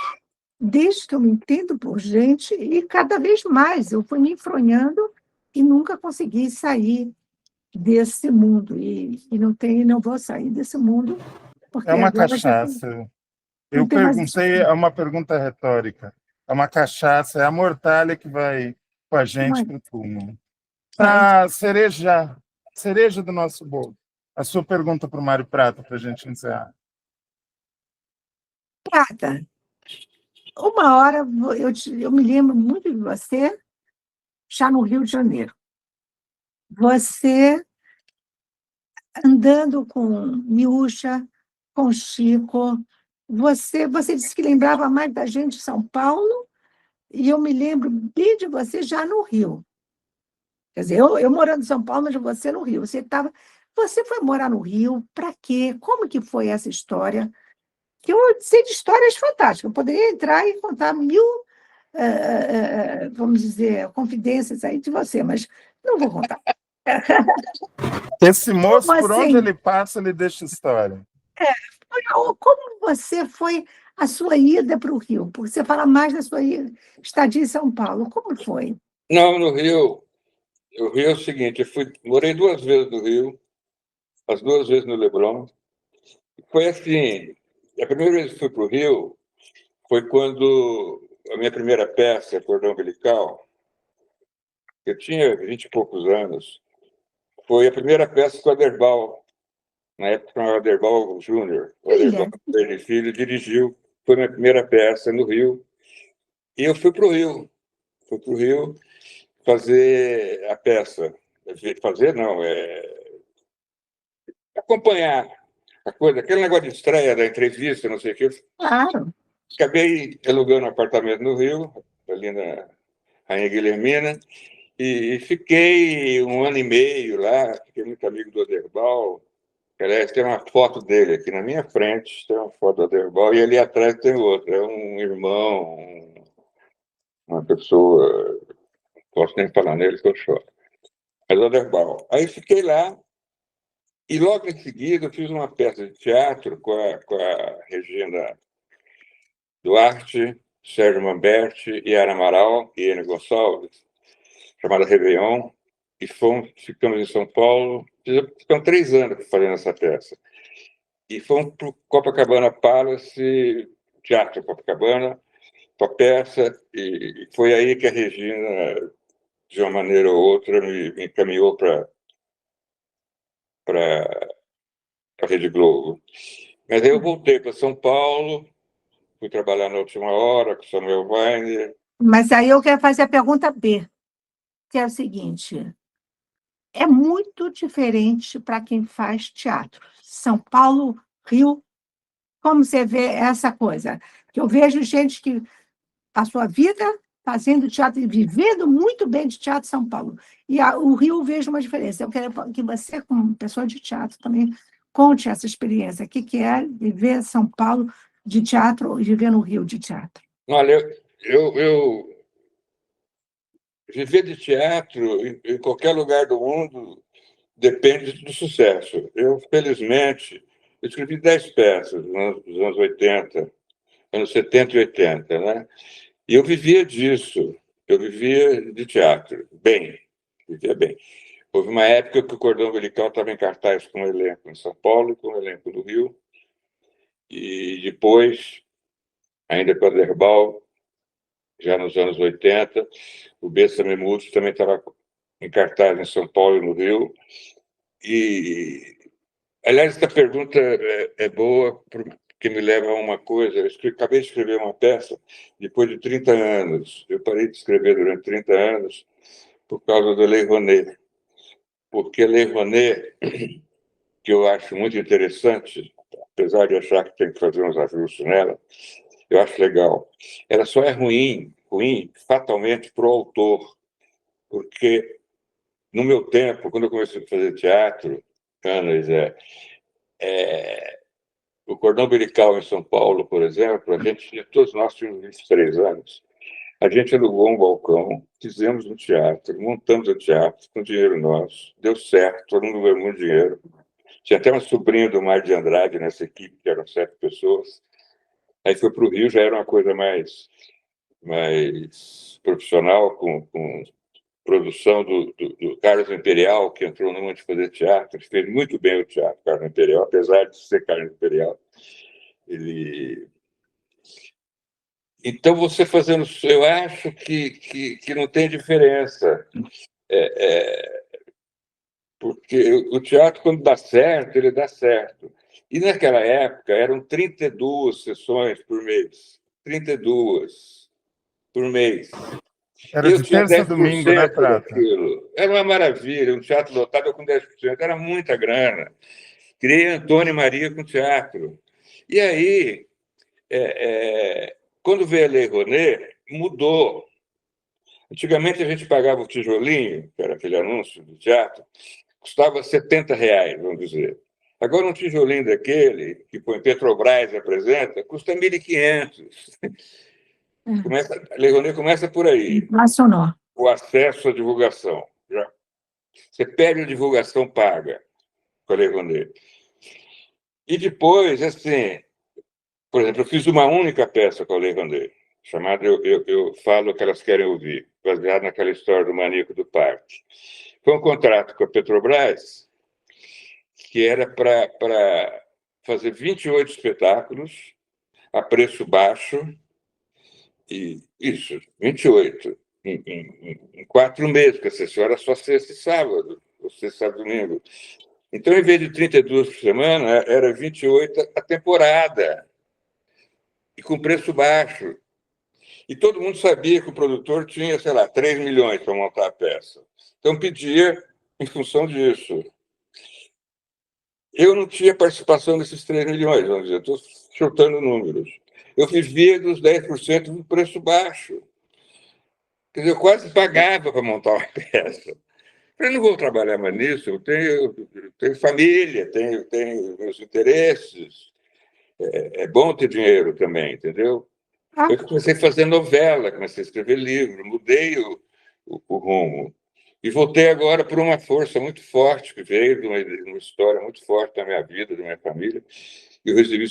desde que eu me entendo por gente, e cada vez mais eu fui me enfronhando e nunca consegui sair desse mundo. Não vou sair desse mundo, É porque uma agora já cachaça. não Eu tem mais. perguntei, é uma pergunta retórica. É uma cachaça, é a mortalha que vai com a gente para o túmulo. Vai. Para cereja do nosso bolo. A sua pergunta para o Mário Prata, para a gente encerrar. Prata, uma hora eu me lembro muito de você, já no Rio de Janeiro. Você andando com Miúcha, com Chico. Você disse que lembrava mais da gente de São Paulo, e eu me lembro bem de você já no Rio. Quer dizer, eu morando em São Paulo, mas você no Rio. Você foi morar no Rio, para quê? Como que foi essa história? Que eu sei de histórias fantásticas. Eu poderia entrar e contar mil, vamos dizer, confidências aí de você, mas não vou contar. Esse Como moço, por onde assim? ele passa, ele deixa história. Como você foi a sua ida para o Rio? Porque você fala mais da sua estadia em São Paulo. Como foi? Não, no Rio, o Rio é o seguinte, morei 2 vezes no Rio, as 2 vezes no Leblon. Foi assim, a primeira vez que fui para o Rio foi quando a minha primeira peça, Cordão Umbilical, eu tinha 20 e poucos anos, foi a primeira peça com o Aderbal, na época chamava Aderbal Júnior. O Aderbal Filha, Verde Filho dirigiu, foi minha primeira peça no Rio. E eu fui para o Rio. Fui para o Rio fazer a peça. Fazer, não, acompanhar a coisa, aquele negócio de estreia da entrevista, não sei o quê. claro. Acabei alugando um apartamento no Rio, ali na Rainha Guilhermina, e fiquei 1 ano e meio lá, fiquei muito amigo do Aderbal. Aliás, tem uma foto dele aqui na minha frente, tem uma foto do Aderbal, e ali atrás tem outra. É um irmão, uma pessoa, não posso nem falar nele que eu choro. Mas o Aderbal. Aí fiquei lá, e logo em seguida eu fiz uma peça de teatro com a Regina Duarte, Sérgio Mamberti, Yara Amaral e Ene Gonçalves, chamada Réveillon, e ficamos em São Paulo, ficamos 3 anos fazendo essa peça. E fomos para o Copacabana Palace, Teatro Copacabana, com a peça, e foi aí que a Regina, de uma maneira ou outra, me encaminhou para a Rede Globo. Mas aí eu voltei para São Paulo, fui trabalhar na Última Hora com Samuel Weiner. Mas aí eu quero fazer a pergunta B, que é o seguinte: é muito diferente para quem faz teatro. São Paulo, Rio, como você vê essa coisa? Que eu vejo gente que passou a vida fazendo teatro e vivendo muito bem de teatro em São Paulo. E o Rio eu vejo uma diferença. Eu quero que você, como pessoa de teatro, também conte essa experiência. O que é viver em São Paulo de teatro e viver no Rio de teatro? Olha, eu viver de teatro em qualquer lugar do mundo depende do sucesso. Eu, felizmente, escrevi 10 peças nos anos 80, anos 70 e 80, né? E eu vivia disso. Eu vivia de teatro, bem, vivia bem. Houve uma época que o Cordão Umbilical estava em cartaz com um elenco em São Paulo e com um elenco no Rio. E depois, ainda com a Derbal, já nos anos 80, o Bessa Memúcio também estava em cartaz em São Paulo e no Rio. E, aliás, essa pergunta é boa, porque me leva a uma coisa. Eu acabei de escrever uma peça depois de 30 anos. Eu parei de escrever durante 30 anos por causa do Lei Rouanet. Porque a Lei Rouanet, que eu acho muito interessante, apesar de achar que tem que fazer uns ajustes nela, eu acho legal. Ela só é ruim fatalmente para o autor, porque no meu tempo, quando eu comecei a fazer teatro, Ana e Zé, o Cordão Umbilical em São Paulo, por exemplo, todos nós tínhamos 23 anos, a gente alugou um balcão, fizemos um teatro, montamos o teatro com dinheiro nosso, deu certo, todo mundo ganhou muito dinheiro. Tinha até uma sobrinha do Mar de Andrade nessa equipe, que eram 7 pessoas. Aí foi para o Rio, já era uma coisa mais profissional, com produção do Carlos Imperial, que entrou no mundo de fazer teatro. Ele fez muito bem o teatro, Carlos Imperial, apesar de ser Carlos Imperial. Então, você fazendo... Eu acho que não tem diferença. Porque o teatro, quando dá certo, ele dá certo. E naquela época eram 32 sessões por mês. 32 por mês. Era Eu de tinha terça a domingo, né, 10% Prata? daquilo. Era uma maravilha, um teatro lotado com 10%. Era muita grana. Criei Antônio e Maria com teatro. E aí, quando veio a Lei Rouanet, mudou. Antigamente a gente pagava o tijolinho, que era aquele anúncio do teatro, custava R$ 70, vamos dizer. Agora, um tijolinho daquele, que põe Petrobras apresenta, custa 1.500. A Lei Rouanet começa por aí. Nacional. O acesso à divulgação. Você pede a divulgação paga com a Lei Rouanet. E depois, assim, por exemplo, eu fiz uma única peça com a Lei Rouanet, chamada Eu Falo o que Elas Querem Ouvir, baseada naquela história do maníaco do parque. Foi um contrato com a Petrobras que era para fazer 28 espetáculos a preço baixo, e isso, 28, em 4 meses, porque a sessão era só sexta e sábado, ou sexta e domingo. Então, em vez de 32 por semana, era 28 a temporada, e com preço baixo. E todo mundo sabia que o produtor tinha, sei lá, 3 milhões para montar a peça. Então, pedia em função disso. Eu não tinha participação nesses 3 milhões, vamos dizer, estou chutando números. Eu vivia dos 10% do preço baixo. Quer dizer, eu quase pagava para montar uma peça. Eu não vou trabalhar mais nisso, eu tenho família, tenho meus interesses. É bom ter dinheiro também, entendeu? Eu comecei a fazer novela, comecei a escrever livro, mudei o rumo. E voltei agora por uma força muito forte que veio de uma história muito forte da minha vida, da minha família. Eu resolvi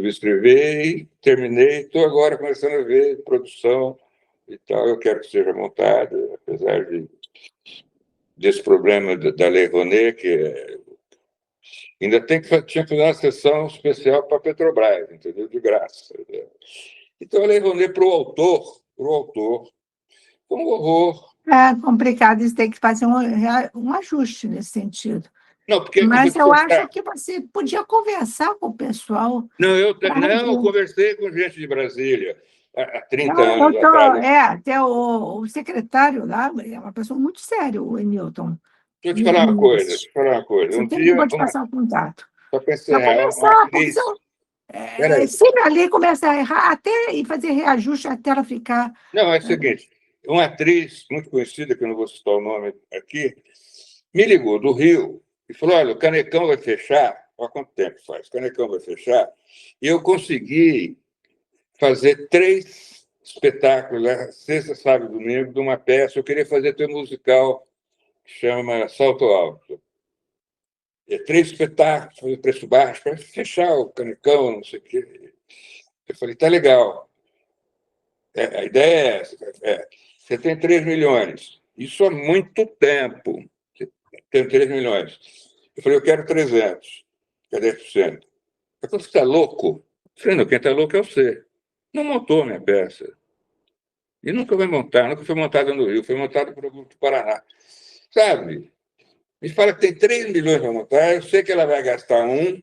escrever e terminei. Estou agora começando a ver produção e tal. Eu quero que seja montada, apesar desse problema da Lei Rouanet, que ainda tinha que fazer uma sessão especial para a Petrobras, entendeu? De graça. Então, a Lei Rouanet para o autor, foi um horror. É complicado, isso tem que fazer um ajuste nesse sentido. Não, porque Mas eu acho que você podia conversar com o pessoal. Não, eu pra rever. conversei com gente de Brasília há 30 Não, anos atrás. até o secretário lá é uma pessoa muito séria, o Emilton. Deixa eu te falar uma coisa, deixa eu te falar uma coisa. Você Um tem que dia, te passar o contato. só para Para encerrar, uma começar, porque atriz. senão, Peraí. sempre ali começa a errar, até e fazer reajuste até ela ficar. Não, é o seguinte: uma atriz muito conhecida, que eu não vou citar o nome aqui, me ligou do Rio e falou: olha, o Canecão vai fechar. Há quanto tempo faz? O Canecão vai fechar. E eu consegui fazer 3 espetáculos, né? Sexta, sábado e domingo, de uma peça. Eu queria fazer teu musical, que chama Salto Alto. 3 espetáculos, fazer preço baixo, para fechar o Canecão, não sei o quê. Eu falei, tá legal. A ideia é essa. Você tem 3 milhões. Isso há muito tempo. Você tem 3 milhões. Eu falei, eu quero 300. Que é 10%. Eu falei, você está louco? Eu falei, não, quem está louco é você. Não montou minha peça. E nunca vai montar, nunca foi montada no Rio, foi montada pelo Grupo do Paraná. Sabe? Me fala que tem 3 milhões para montar, eu sei que ela vai gastar 1.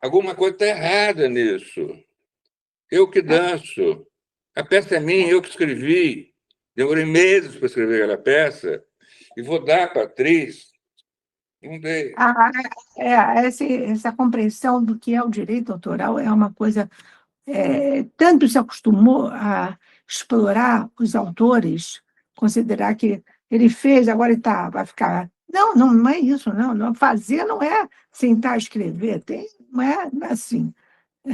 Alguma coisa está errada nisso. Eu que danço. A peça é minha, eu que escrevi. Demorei meses para escrever aquela peça e vou dar para a atriz. Não dei. Essa compreensão do que é o direito autoral é uma coisa. Tanto se acostumou a explorar os autores, considerar que ele fez, agora ele vai ficar. Não, não é isso, não. Fazer não é sentar a escrever, não é assim.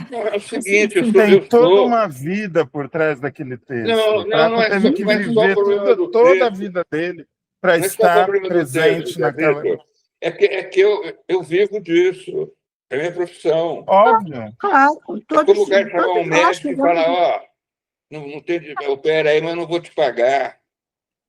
Não, é o seguinte, Tem toda uma vida por trás daquele texto. O Prata teve que viver toda a vida dele para estar presente naquela. É que eu vivo disso. É minha profissão. Óbvio. Claro. É como o cara chamar um médico e falar, ó, não tem, opera aí, mas não vou te pagar.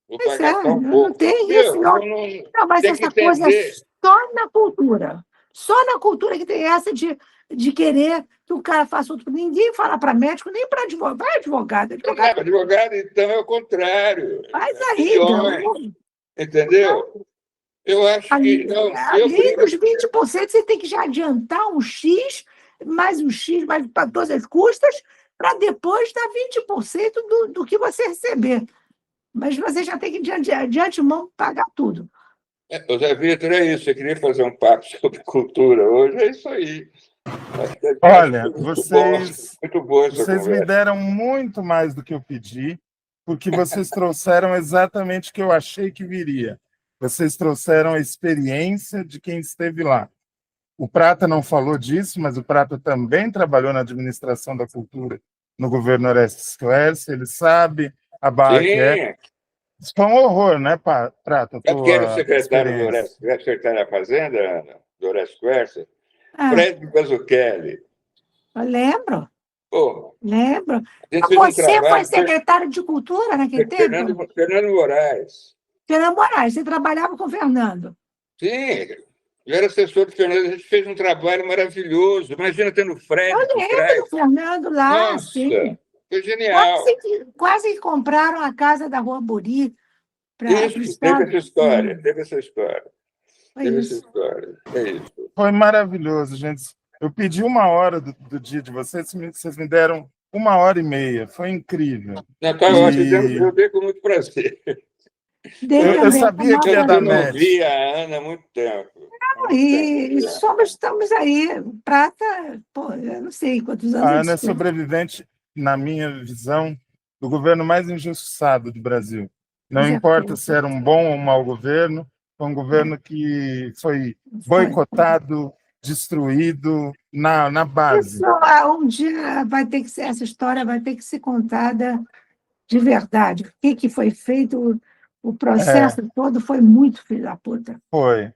Vou pagar só um pouco. Não tem isso, não. Não, mas essa coisa é só na cultura. Só na cultura que tem essa de querer que o cara faça outro. Ninguém fala para médico, nem para advogado. Vai advogado. Advogado, então, é o contrário. Faz aí, entendeu? Eu acho que. Além dos 20%, você tem que já adiantar um X, mais um X, mais para todas as custas, para depois dar 20% do que você receber. Mas você já tem que, de antemão, pagar tudo. Zé Vitor, é isso. Você queria fazer um papo sobre cultura hoje? É isso aí. Olha, vocês me deram muito mais do que eu pedi, porque vocês trouxeram exatamente o que eu achei que viria. Vocês trouxeram a experiência de quem esteve lá. O Prata não falou disso, mas o Prata também trabalhou na administração da cultura no governo Orestes Quercia, ele sabe a barra que é. Isso foi um horror, né, Prata? Porque era o secretário da Fazenda, do Orestes Quercia, Fred Mazzucchelli. Eu lembro. Pô, lembro. Você foi secretário de Cultura naquele tempo? Fernando Moraes. Fernando Moraes, você trabalhava com o Fernando. Sim, eu era assessor do Fernando, a gente fez um trabalho maravilhoso. Imagina tendo o Fred. Eu lembro do Fernando lá. Nossa, sim. Foi genial. Quase que compraram a casa da Rua Buri. Isso, teve essa história. É isso. Foi maravilhoso, gente. Eu pedi 1 hora do dia de vocês me deram 1h30. Foi incrível. Eu dei com muito prazer. Eu sabia que ia dar match. Eu não via a Ana há muito tempo. Estamos aí. Prata, eu não sei quantos anos. A Ana é sobrevivente, na minha visão, do governo mais injustiçado do Brasil. Não importa se era um bom ou um mau governo, foi um governo que foi boicotado, destruído na base. Um dia essa história vai ter que ser contada de verdade. O que foi feito, o processo todo foi muito filho da puta. Foi.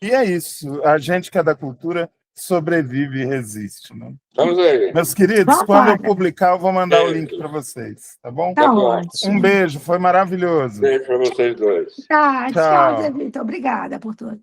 E é isso. A gente que é da cultura sobrevive e resiste. Né? Vamos aí. Meus queridos, quando eu publicar, eu vou mandar o link para vocês, tá bom? Tá ótimo. Um beijo, foi maravilhoso. Beijo para vocês dois. Tchau, Zé Vitor. Obrigada por tudo.